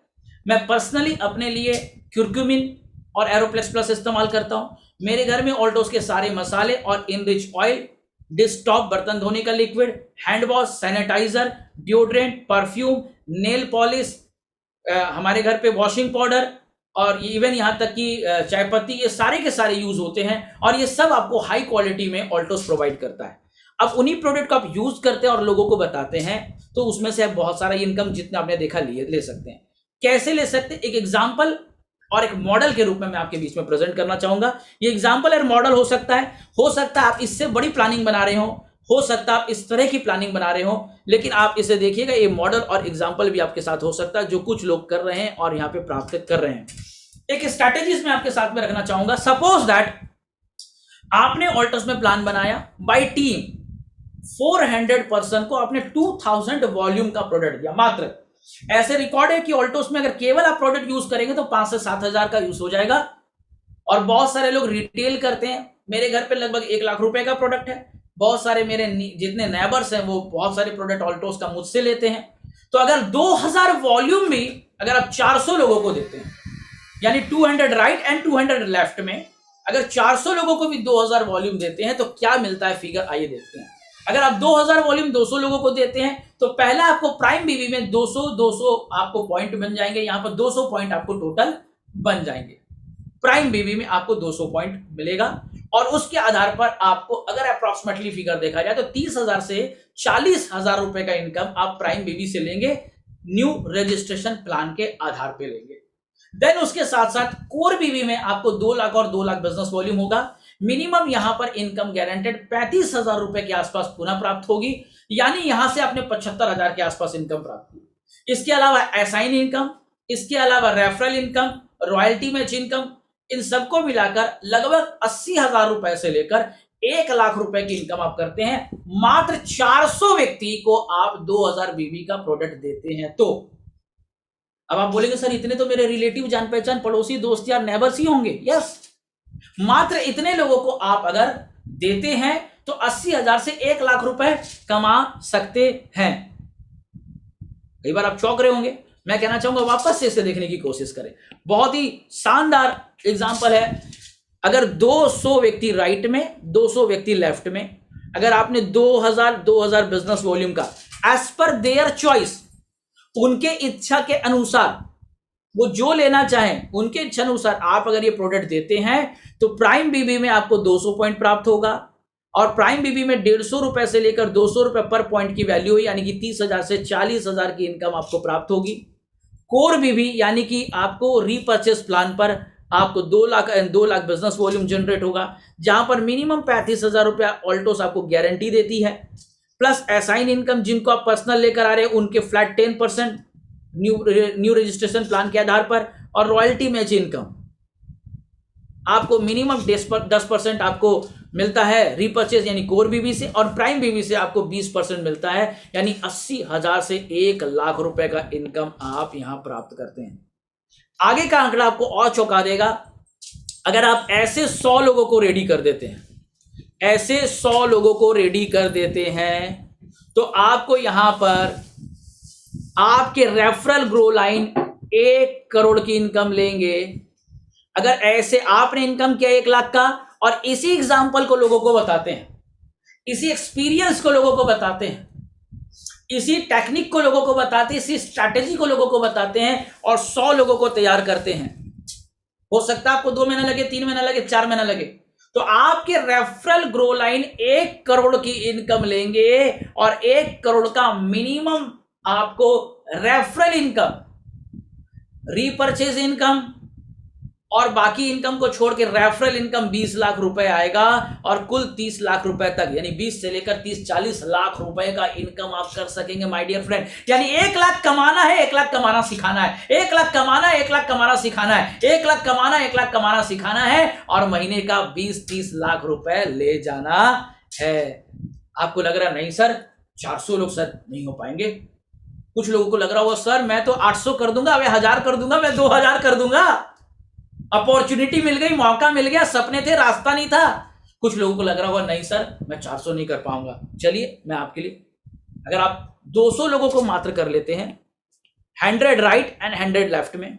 मैं पर्सनली अपने लिए क्यूरक्यूमिन और एरोप्लेक्स प्लस इस्तेमाल करता हूं। मेरे घर में ऑल्टोस के सारे मसाले और इनरिच ऑयल, डिश टॉप, बर्तन धोने का liquid, hand wash, sanitiser, deodorant, perfume, nail polish, हमारे घर पे वॉशिंग पाउडर और इवन यहां तक कि चाय पत्ती, ये सारे के सारे यूज होते हैं और ये सब आपको हाई क्वालिटी में ऑल्टोस प्रोवाइड करता है। अब उन्हीं प्रोडक्ट को आप यूज करते हैं और लोगों को बताते हैं तो उसमें से आप बहुत सारा इनकम जितना आपने देखा ले सकते हैं। कैसे ले सकते हैं, एक एग्जाम्पल और एक मॉडल के रूप में मैं आपके बीच में प्रेजेंट करना चाहूंगा। ये एग्जाम्पल और मॉडल हो सकता है आप इससे बड़ी प्लानिंग बना रहे हो सकता है आप इस तरह की प्लानिंग बना रहे हो, लेकिन आप इसे देखिएगा, ये मॉडल और एग्जाम्पल भी आपके साथ हो सकता है जो कुछ लोग कर रहे हैं और यहां पे प्राप्त कर रहे हैं। एक स्ट्रैटेजीज में आपके साथ में रखना चाहूंगा। सपोज दैट आपने ऑल्टोस में प्लान बनाया बाय टीम, 400 पर्सन को आपने 2000 वॉल्यूम का प्रोडक्ट दिया मात्र। ऐसे रिकॉर्ड है कि ऑल्टोस में अगर केवल आप प्रोडक्ट यूज करेंगे तो 5 से 7 हजार का यूज हो जाएगा। और बहुत सारे लोग रिटेल करते हैं। मेरे घर पे लगभग 1 लाख रुपए का प्रोडक्ट है। बहुत सारे मेरे जितने नेबर्स हैं वो बहुत सारे प्रोडक्ट ऑल्टोस का मुझसे लेते हैं। तो अगर 2000 वॉल्यूम भी अगर आप 400 लोगों को देते हैं, यानी 200 राइट एंड 200 लेफ्ट में, अगर 400 लोगों को भी 2000 वॉल्यूम देते हैं तो क्या मिलता है फिगर, आइए देखते हैं। अगर आप 2000 वॉल्यूम 200 लोगों को देते हैं तो पहला आपको प्राइम बीबी में 200 आपको पॉइंट बन जाएंगे। यहां पर 200 पॉइंट आपको टोटल बन जाएंगे। प्राइम बीबी में आपको 200 पॉइंट मिलेगा और उसके आधार पर आपको अगर अप्रॉक्सिमेटली फिगर देखा जाए तो 30,000 से 40,000 रुपए का इनकम आप प्राइम बीबी से लेंगे, न्यू रजिस्ट्रेशन प्लान के आधार पे लेंगे। देन उसके साथ साथ कोर बीबी में आपको 2 लाख और 2 लाख बिजनेस वॉल्यूम होगा। मिनिमम यहां पर इनकम गारंटेड 35,000 रुपए के आसपास पुनः प्राप्त होगी, यानी यहां से आपने 75,000 के आसपास इनकम प्राप्त की। इसके अलावा असाइन इनकम, इसके अलावा referral income, royalty match income, इन सबको मिलाकर लगभग 80,000 रुपए से लेकर 1 लाख रुपए की इनकम आप करते हैं। मात्र 400 व्यक्ति को आप 2000 बीबी का प्रोडक्ट देते हैं। तो अब आप बोलेंगे सर इतने तो मेरे रिलेटिव, जान पहचान, पड़ोसी, दोस्त यार, नेबर्स ही होंगे। यस, मात्र इतने लोगों को आप अगर देते हैं तो 80,000 से 1 लाख रुपए कमा सकते हैं। कई बार आप चौंक रहे होंगे, मैं कहना चाहूंगा वापस से इसे देखने की कोशिश करें। बहुत ही शानदार एग्जांपल है। अगर 200 व्यक्ति राइट में, 200 व्यक्ति लेफ्ट में, अगर आपने 2000 बिजनेस वॉल्यूम का एज पर देयर चॉइस, उनके इच्छा के अनुसार, वो जो लेना चाहें उनके इच्छा अनुसार आप अगर ये प्रोडक्ट देते हैं तो प्राइम बीबी में आपको 200 पॉइंट प्राप्त होगा और प्राइम बीबी में 150 रुपए से लेकर 200 रुपए पर पॉइंट की वैल्यू है, यानी कि 30,000 से 40,000 की इनकम आपको प्राप्त होगी। कोर बीबी यानी कि आपको रीपर्चेस प्लान पर आपको 2 लाख बिजनेस वॉल्यूम जनरेट होगा, जहां पर मिनिमम 35,000 रुपया ऑल्टोस आपको गारंटी देती है, प्लस असाइन इनकम जिनको आप पर्सनल लेकर आ रहे हैं उनके फ्लैट 10% न्यू रजिस्ट्रेशन प्लान के आधार पर, और रॉयल्टी मैच इनकम आपको मिनिमम 10% आपको मिलता है रीपर्चेज यानी कोर बीबी से, और प्राइम बीबी से आपको 20% मिलता है, यानी 80,000 से 1 लाख रुपए का इनकम आप यहां प्राप्त करते हैं। आगे का आंकड़ा आपको और चौंका देगा। अगर आप ऐसे 100 लोगों को रेडी कर देते हैं, ऐसे 100 लोगों को रेडी कर देते हैं तो आपको यहां पर आपके रेफरल ग्रो लाइन 1 करोड़ की इनकम लेंगे। अगर ऐसे आपने इनकम किया 1 लाख का, और इसी एग्जाम्पल को लोगों को बताते हैं, इसी एक्सपीरियंस को लोगों को बताते हैं, इसी टेक्निक को लोगों को बताते हैं, इसी स्ट्रैटेजी को लोगों को बताते हैं और 100 लोगों को तैयार करते हैं। हो सकता है आपको 2 महीना लगे, 3 महीना लगे, 4 महीना लगे, तो आपके रेफरल ग्रो लाइन 1 करोड़ की इनकम लेंगे और 1 करोड़ का मिनिमम आपको रेफरल इनकम, रीपर्चेज इनकम, और बाकी इनकम को छोड़ के रेफरल इनकम 20 लाख रुपए आएगा और कुल 30 लाख रुपए तक, यानी 20 से लेकर 30-40 लाख रुपए का इनकम आप कर सकेंगे माय डियर फ्रेंड। यानी 1 लाख कमाना है, 1 लाख कमाना सिखाना है, 1 लाख कमाना है, 1 लाख कमाना सिखाना है, 1 लाख कमाना, 1 लाख कमाना सिखाना है और महीने का 20-30 लाख रुपए ले जाना है। आपको लग रहा है नहीं सर 400 लोग सर नहीं हो पाएंगे, कुछ लोगों को लग रहा होगा सर मैं तो 800 कर दूंगा, मैं 1000 कर दूंगा, मैं 2000 कर दूंगा, अपॉर्चुनिटी मिल गई, मौका मिल गया, सपने थे रास्ता नहीं था। कुछ लोगों को लग रहा होगा नहीं सर मैं 400 नहीं कर पाऊंगा। चलिए मैं आपके लिए, अगर आप 200 लोगों को मात्र कर लेते हैं 100 राइट एंड 100 लेफ्ट में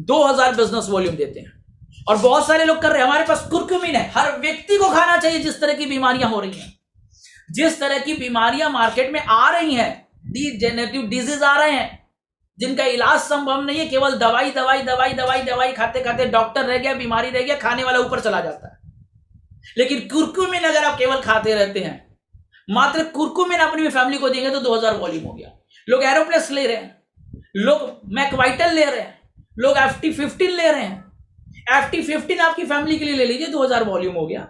2000 बिजनेस वॉल्यूम देते हैं, और बहुत सारे लोग कर रहे हैं। हमारे पास कुरकुमिन है, हर व्यक्ति को खाना चाहिए। जिस तरह की बीमारियां हो रही हैं, जिस तरह की बीमारियां मार्केट में आ रही हैं, डिजेनरेटिव डिजीज आ रहे हैं जिनका इलाज संभव नहीं है, केवल दवाई दवाई दवाई दवाई दवाई खाते खाते डॉक्टर रह गया, बीमारी रह गया, खाने वाला ऊपर चला जाता है। लेकिन कुरकुमिन अगर आप केवल खाते रहते हैं, मात्र कुरकुमिन अपनी फैमिली को देंगे तो 2000 वॉल्यूम हो गया। लोग एरोप्लेस ले रहे हैं, लोग मैकवाइटल ले रहे हैं, लोग FT15 ले रहे हैं। FT15 आपकी फैमिली के लिए ले लीजिए 2000 वॉल्यूम हो गया।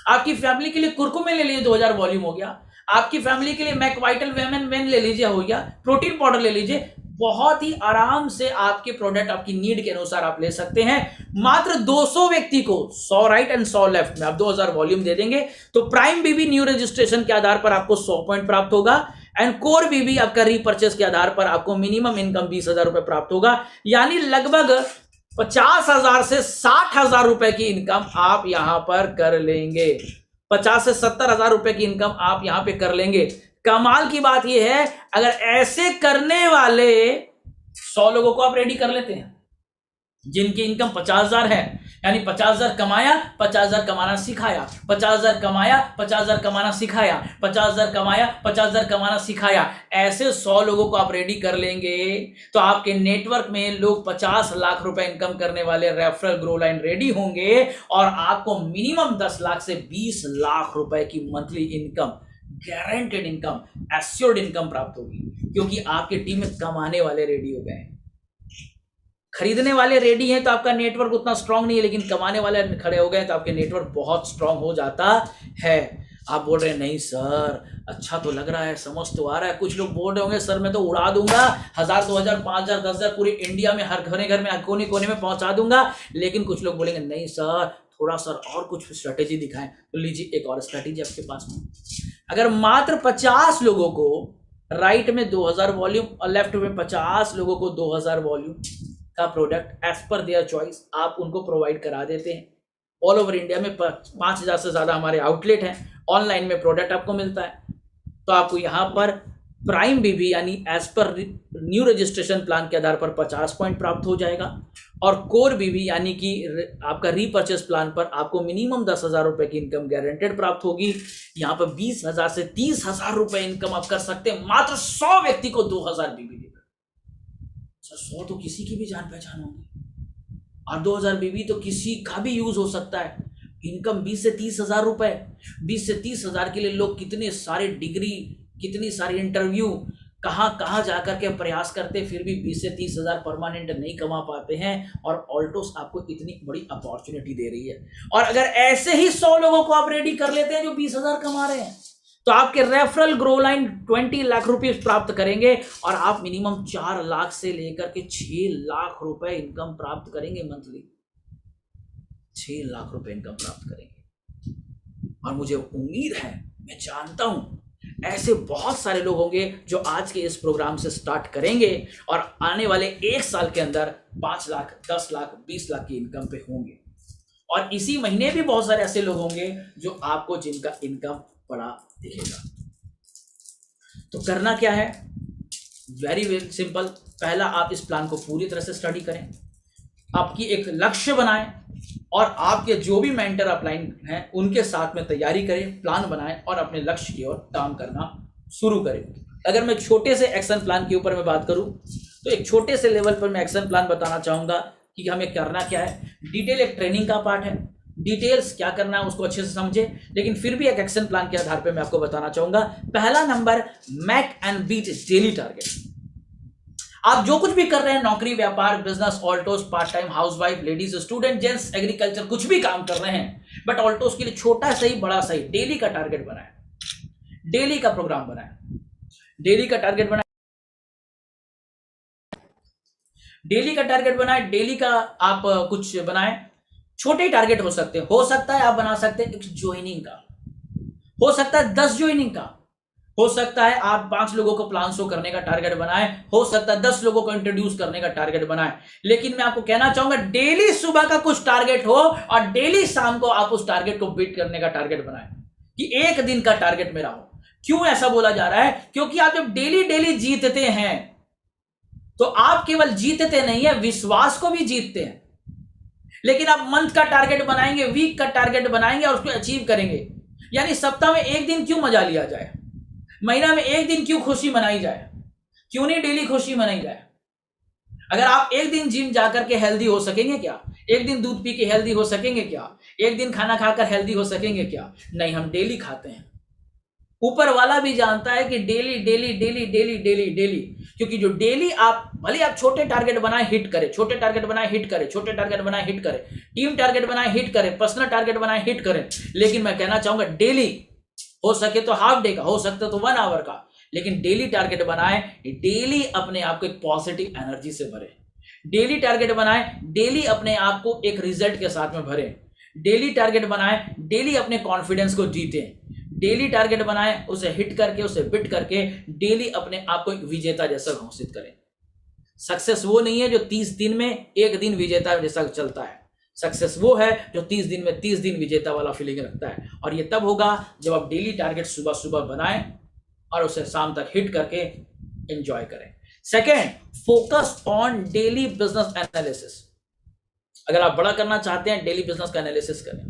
आपकी फैमिली के लिए कुरकुमिन ले लीजिए 2000 वॉल्यूम हो गया। आपकी फैमिली के लिए मैकवाइटल वेमेन ले लीजिए, हो गया। प्रोटीन पाउडर ले लीजिए, बहुत ही आराम से आपके प्रोडक्ट आपकी नीड के अनुसार आप ले सकते हैं। मात्र 200 व्यक्ति को 100 राइट एंड 100 लेफ्ट में आप 2000 वॉल्यूम दे देंगे तो प्राइम बीबी न्यू रजिस्ट्रेशन के आधार पर आपको 100 पॉइंट प्राप्त होगा एंड कोर बीबी आपका रीपर्चेस के आधार पर आपको मिनिमम इनकम 20,000 रुपए प्राप्त होगा। यानी लगभग 50,000 से 60,000 रुपए की इनकम आप यहां पर कर लेंगे। 50 से 70,000 रुपए की इनकम आप यहां पे कर लेंगे। कमाल की बात यह है, अगर ऐसे करने वाले 100 लोगों को आप रेडी कर लेते हैं जिनकी इनकम 50,000 है, यानी 50,000 कमाया, 50,000 कमाना सिखाया, 50,000 कमाया, 50,000 कमाना सिखाया, 50,000 कमाया, 50,000 कमाना सिखाया, ऐसे 100 लोगों को आप रेडी कर लेंगे तो आपके नेटवर्क में लोग 50 लाख रुपए इनकम करने वाले रेफरल ग्रो लाइन रेडी होंगे और आपको मिनिमम 10 लाख से 20 लाख रुपए की monthly income, guaranteed income, assured income प्राप्त होगी, क्योंकि आपकी टीम में कमाने वाले रेडी हो गए हैं। खरीदने वाले रेडी हैं तो आपका नेटवर्क उतना स्ट्रांग नहीं है, लेकिन कमाने वाले खड़े हो गए तो आपके नेटवर्क बहुत स्ट्रांग हो जाता है। आप बोल रहे हैं नहीं सर अच्छा तो लग रहा है, समझ तो आ रहा है। कुछ लोग बोल रहे होंगे सर मैं तो उड़ा दूंगा, 1000 2000 5000 10,000 पूरे इंडिया में हर घर में कोने कोने में पहुंचा दूंगा। लेकिन कुछ लोग बोलेंगे नहीं सर थोड़ा सर और कुछ स्ट्रेटेजी दिखाएं। तो लीजिए एक और स्ट्रेटेजी आपके पास में। अगर मात्र 50 लोगों को राइट में 2000 वॉल्यूम और लेफ्ट में 50 लोगों को 2000 वॉल्यूम का product as per their choice आप उनको प्रोवाइड करा देते हैं। ऑल ओवर इंडिया में 5000 से ज़्यादा हमारे आउटलेट हैं, ऑनलाइन में प्रोडक्ट आपको मिलता है। तो आपको यहाँ पर प्राइम बीबी यानी as per new registration plan के आधार पर 50 पॉइंट प्राप्त हो जाएगा और कोर बीबी यानी कि आपका रीपर्चेस प्लान पर आपको मिनिमम 10,000 रुपए की इनकम गारंटेड प्राप्त होगी। यहाँ पर 20,000 से 30,000 रुपए इनकम आप कर सकते हैं मात्र 100 व्यक्ति को 2,000 बीबी देकर। 100 तो किसी की भी जान पहचान होगी और 2,000 बीबी तो किसी का भी यूज हो सकता है। इनकम 20 से 30,000 रुपए, 20 से 30,000 के लिए लोग कितने सारे डिग्री, कितनी सारी इंटरव्यू, कहाँ जाकर के प्रयास करते, फिर भी 20 से 30,000 परमानेंट नहीं कमा पाते हैं। और ऑल्टोस आपको इतनी बड़ी अपॉर्चुनिटी दे रही है। और अगर ऐसे ही 100 लोगों को आप रेडी कर लेते हैं जो 20,000 कमा रहे हैं तो आपके referral grow line 20 lakh rupees प्राप्त करेंगे और आप मिनिमम 4 लाख से लेकर के 6 लाख रुपए इनकम प्राप्त करेंगे मंथली। 6 लाख रुपए इनकम प्राप्त करेंगे। और मुझे उम्मीद है, मैं जानता हूं ऐसे बहुत सारे लोग होंगे जो आज के इस प्रोग्राम से स्टार्ट करेंगे और आने वाले 1 साल के अंदर 5 लाख, 10 लाख, 20 लाख की इनकम पे होंगे। और इसी महीने भी बहुत सारे ऐसे लोग होंगे जो आपको जिनका इनकम बड़ा दिखेगा। तो करना क्या है, वेरी सिंपल। पहला आप इस प्लान को पूरी तरह से स्टडी करें, आपकी एक लक्ष्य बनाएं और आपके जो भी मेंटर अपलाइन हैं उनके साथ में तैयारी करें, प्लान बनाएं और अपने लक्ष्य की ओर काम करना शुरू करें। अगर मैं छोटे से एक्शन प्लान के ऊपर मैं बात करूं तो एक छोटे से लेवल पर मैं एक्शन प्लान बताना चाहूंगा कि हमें करना क्या है। डिटेल एक ट्रेनिंग का पार्ट है, डिटेल्स क्या करना है उसको अच्छे से समझे, लेकिन फिर भी एक एक्शन प्लान के आधार पर मैं आपको बताना चाहूंगा। पहला नंबर, make and beat daily target. आप जो कुछ भी कर रहे हैं, नौकरी, व्यापार, बिजनेस, ऑल्टोस, part time, housewife, ladies, student, gents, agriculture, कुछ भी काम कर रहे हैं, बट ऑल्टोस के लिए छोटा सही बड़ा सही डेली का टारगेट बनाए, डेली का प्रोग्राम बनाए, डेली का टारगेट बनाए, डेली का टारगेट बनाए, डेली का आप कुछ बनाए। छोटे ही टारगेट हो सकते हैं, हो सकता है आप बना सकते हैं एक ज्वाइनिंग का, हो सकता है 10 ज्वाइनिंग का, हो सकता है आप 5 लोगों को प्लान शो करने का टारगेट बनाएं, हो सकता है 10 लोगों को इंट्रोड्यूस करने का टारगेट बनाएं। लेकिन मैं आपको कहना चाहूंगा डेली सुबह का कुछ टारगेट हो और डेली शाम को आप उस टारगेट को बीट करने का टारगेट बनाएं, कि एक दिन का टारगेट मेरा हो। क्यों ऐसा बोला जा रहा है? क्योंकि आप जब डेली डेली जीतते हैं तो आप केवल जीतते नहीं है, विश्वास को भी जीतते हैं। लेकिन आप मंथ का टारगेट बनाएंगे, वीक का टारगेट बनाएंगे और उसको अचीव करेंगे। यानी सप्ताह में एक दिन क्यों मजा लिया जाए, महीना में एक दिन क्यों खुशी मनाई जाए, क्यों नहीं डेली खुशी मनाई जाए? अगर आप एक दिन जिम जाकर के हेल्दी हो सकेंगे क्या? एक दिन दूध पी के हेल्दी हो सकेंगे क्या? एक दिन खाना खाकर हेल्दी हो सकेंगे क्या? नहीं, हम डेली खाते हैं। ऊपर वाला भी जानता है कि daily daily daily daily daily daily, क्योंकि जो डेली आप भले आप छोटे टारगेट बनाए हिट करें, छोटे टारगेट बनाए हिट करें, छोटे टारगेट बनाए हिट करें, टीम टारगेट बनाए हिट करें, पर्सनल टारगेट बनाए हिट करें, लेकिन मैं कहना चाहूंगा डेली, हो सके तो हाफ डे का, हो सकता तो 1 आवर का, लेकिन डेली टारगेट बनाए, डेली अपने आप को एक पॉजिटिव एनर्जी से भरे, डेली टारगेट बनाए, डेली अपने आप को एक रिजल्ट के साथ में भरे, डेली टारगेट बनाए, डेली अपने कॉन्फिडेंस को जीते, डेली टारगेट बनाए, उसे हिट करके, उसे बिट करके डेली अपने आप को एक विजेता जैसा घोषित करें। सक्सेस वो नहीं है जो 30 दिन में एक दिन विजेता जैसा चलता है, सक्सेस वो है जो 30 दिन में 30 दिन विजेता वाला फीलिंग रखता है। और ये तब होगा जब आप डेली टारगेट सुबह सुबह बनाएं और उसे शाम तक हिट करके एंजॉय करें। Second, focus on daily business analysis. अगर आप बड़ा करना चाहते हैं, डेली बिजनेस का एनालिसिस करें।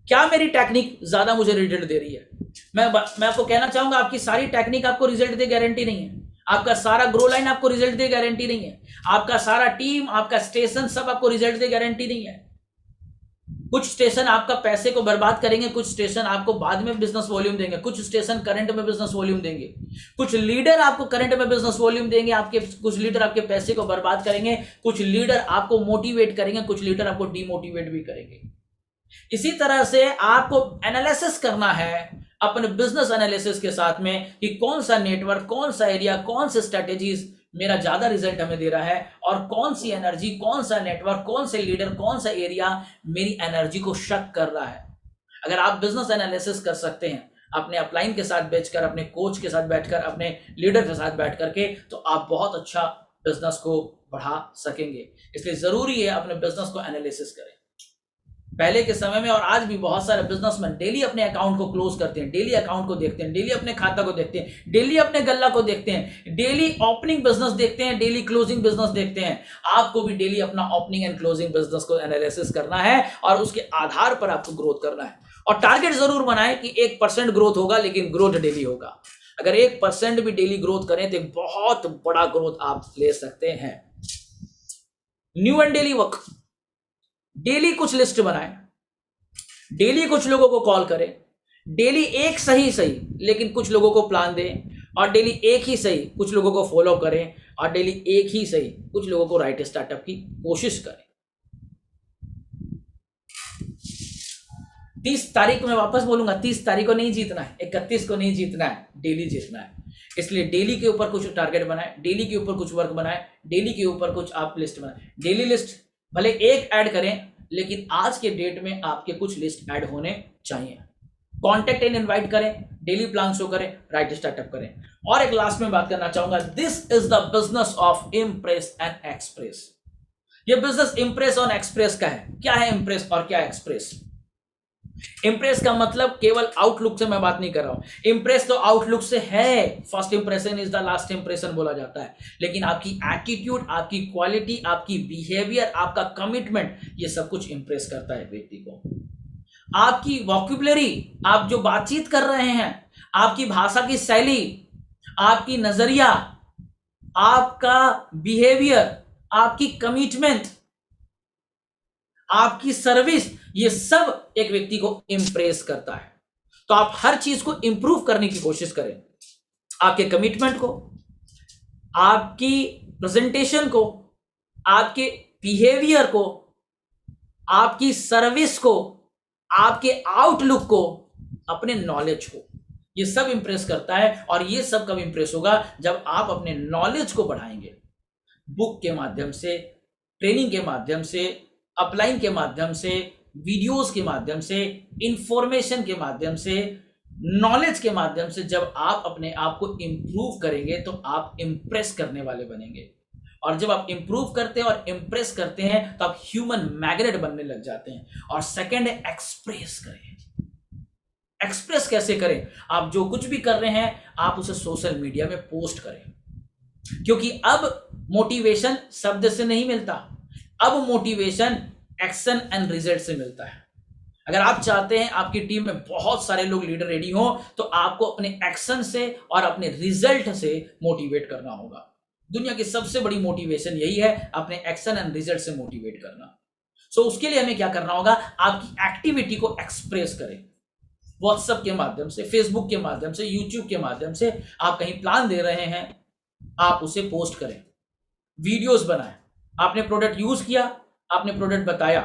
क्या मेरी टेक्निक ज्यादा मुझे रिजल्ट दे रही है? मैं आपको कहना चाहूंगा, आपकी सारी टेक्निक आपको रिजल्ट दे गारंटी नहीं है, आपका सारा ग्रो लाइन आपको रिजल्ट दे गारंटी नहीं है, आपका सारा टीम, आपका स्टेशन सब आपको रिजल्ट दे गारंटी नहीं है। कुछ स्टेशन आपका पैसे को बर्बाद करेंगे, कुछ स्टेशन आपको बाद में बिजनेस वॉल्यूम देंगे, कुछ स्टेशन करंट में बिजनेस वॉल्यूम देंगे, कुछ लीडर आपको करंट में बिजनेस वॉल्यूम देंगे, आपके कुछ लीडर आपके पैसे को बर्बाद करेंगे, कुछ लीडर आपको मोटिवेट करेंगे, कुछ लीडर आपको डिमोटिवेट भी करेंगे। इसी तरह से आपको एनालिसिस करना है अपने बिजनेस एनालिसिस के साथ में कि कौन सा नेटवर्क, कौन सा एरिया, कौन से स्ट्रेटेजीज मेरा ज्यादा रिजल्ट हमें दे रहा है, और कौन सी एनर्जी, कौन सा नेटवर्क, कौन से लीडर, कौन सा एरिया मेरी एनर्जी को शक कर रहा है। अगर आप बिजनेस एनालिसिस कर सकते हैं अपने अपलाइन के साथ बैठकर, अपने कोच के साथ बैठकर, अपने लीडर के साथ बैठ करके, तो आप बहुत अच्छा बिजनेस को बढ़ा सकेंगे। इसलिए जरूरी है अपने बिजनेस को एनालिसिस करें। पहले के समय में और आज भी बहुत सारे बिजनेसमैन डेली अपने अकाउंट को क्लोज करते हैं, डेली अकाउंट को देखते हैं, डेली अपने खाता को देखते हैं, डेली अपने गल्ला को देखते हैं, डेली ओपनिंग बिजनेस देखते हैं, डेली क्लोजिंग बिजनेस देखते हैं। आपको भी डेली अपना ओपनिंग एंड क्लोजिंग बिजनेस को एनालिसिस करना है और उसके आधार पर आपको ग्रोथ करना है। और टारगेट जरूर बनाए कि 1% ग्रोथ होगा, लेकिन ग्रोथ डेली होगा। अगर 1% भी डेली ग्रोथ करें तो एक बहुत बड़ा ग्रोथ आप ले सकते हैं। New and daily work, daily कुछ लिस्ट बनाएं, डेली कुछ लोगों को कॉल करें, डेली एक सही लेकिन कुछ लोगों को प्लान दें, और डेली एक ही सही कुछ लोगों को फॉलो करें, और डेली एक ही सही कुछ लोगों को राइट स्टार्टअप की कोशिश करें। 30 तारीख को मैं वापस बोलूंगा, 30 तारीख को नहीं जीतना है, 31 को नहीं जीतना है, डेली जीतना है। इसलिए डेली के ऊपर कुछ टारगेट बनाए, डेली के ऊपर कुछ वर्क बनाए, डेली के ऊपर कुछ आप लिस्ट बनाए। डेली लिस्ट भले एक ऐड करें, लेकिन आज के डेट में आपके कुछ लिस्ट ऐड होने चाहिए। कॉन्टेक्ट एंड इनवाइट करें, डेली प्लान शो करें, राइट स्टार्टअप करें। और एक लास्ट में बात करना चाहूंगा, this is the business of impress and express. ये बिजनेस इम्प्रेस और एक्सप्रेस का है। क्या है इम्प्रेस और क्या एक्सप्रेस? इंप्रेस का मतलब केवल आउटलुक से मैं बात नहीं कर रहा हूं। इंप्रेस तो आउटलुक से है, first impression is the last impression बोला जाता है, लेकिन आपकी एटीट्यूड, आपकी क्वालिटी, आपकी बिहेवियर, आपका कमिटमेंट, ये सब कुछ इंप्रेस करता है व्यक्ति को। आपकी वोकैबुलरी, आप जो बातचीत कर रहे हैं, आपकी भाषा की शैली, आपकी नजरिया, आपका बिहेवियर, आपकी कमिटमेंट, आपकी सर्विस, ये सब एक व्यक्ति को इंप्रेस करता है। तो आप हर चीज को इंप्रूव करने की कोशिश करें, आपके कमिटमेंट को, आपकी प्रेजेंटेशन को, आपके बिहेवियर को, आपकी सर्विस को, आपके आउटलुक को, अपने नॉलेज को, ये सब इंप्रेस करता है। और ये सब कब इंप्रेस होगा? जब आप अपने नॉलेज को बढ़ाएंगे, बुक के माध्यम से, ट्रेनिंग के माध्यम से, अपलाइन के माध्यम से, वीडियोस के माध्यम से, इंफॉर्मेशन के माध्यम से, नॉलेज के माध्यम से। जब आप अपने आप को इंप्रूव करेंगे तो आप इंप्रेस करने वाले बनेंगे। और जब आप इंप्रूव करते हैं और इंप्रेस करते हैं तो आप ह्यूमन मैग्नेट बनने लग जाते हैं। और सेकंड है एक्सप्रेस करें। एक्सप्रेस कैसे करें? आप जो कुछ भी कर रहे हैं आप उसे सोशल मीडिया में पोस्ट करें, क्योंकि अब मोटिवेशन शब्द से नहीं मिलता, अब मोटिवेशन एक्शन एंड रिजल्ट से मिलता है। अगर आप चाहते हैं आपकी टीम में बहुत सारे लोग लीडर रेडी हो, तो आपको अपने एक्शन से और अपने रिजल्ट से मोटिवेट करना होगा। दुनिया की सबसे बड़ी मोटिवेशन यही है, अपने एक्शन एंड रिजल्ट से मोटिवेट करना। सो उसके लिए हमें क्या करना होगा? आपकी एक्टिविटी को एक्सप्रेस करें, व्हाट्सएप के माध्यम से, फेसबुक के माध्यम से, यूट्यूब के माध्यम से। आप कहीं प्लान दे रहे हैं, आप उसे पोस्ट करें, वीडियोस बनाएं। आपने प्रोडक्ट यूज किया, आपने प्रोडक्ट बताया,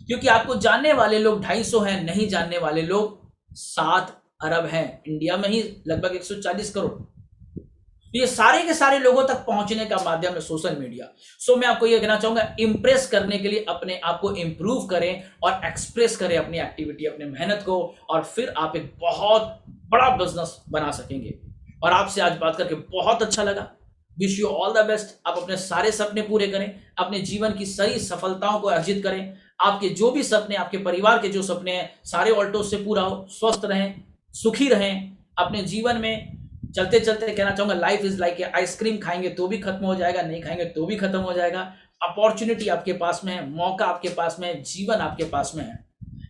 क्योंकि आपको जानने वाले लोग 250 हैं, नहीं जानने वाले लोग 7 अरब हैं। इंडिया में ही लगभग 140 करोड़। तो ये सारे के सारे लोगों तक पहुंचने का माध्यम है सोशल मीडिया। सो मैं आपको ये कहना चाहूंगा, इंप्रेस करने के लिए अपने आप को इंप्रूव करें और एक्सप्रेस करें अपनी एक्टिविटी, अपने मेहनत को, और फिर आप एक बहुत बड़ा बिजनेस बना सकेंगे। और आपसे आज बात करके बहुत अच्छा लगा। Wish you all the best. आप अपने सारे सपने पूरे करें, अपने जीवन की सारी सफलताओं को अर्जित करें। आपके जो भी सपने, आपके परिवार के जो सपने हैं, सारे ऑल्टोस से पूरा हो। स्वस्थ रहें, सुखी रहें अपने जीवन में। चलते चलते कहना चाहूंगा, life is like a ice cream. खाएंगे तो भी खत्म हो जाएगा, नहीं खाएंगे तो भी खत्म हो जाएगा। अपॉर्चुनिटी आपके पास में है, मौका आपके पास में है, जीवन आपके पास में है।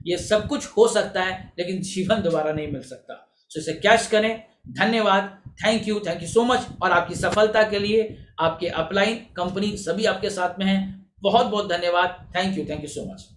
ये सब कुछ हो सकता है, लेकिन जीवन दोबारा नहीं मिल सकता। तो इसे कैच करें। धन्यवाद, थैंक यू सो मच। और आपकी सफलता के लिए आपके अपलाइन कंपनी सभी आपके साथ में है। बहुत बहुत धन्यवाद। Thank you so much.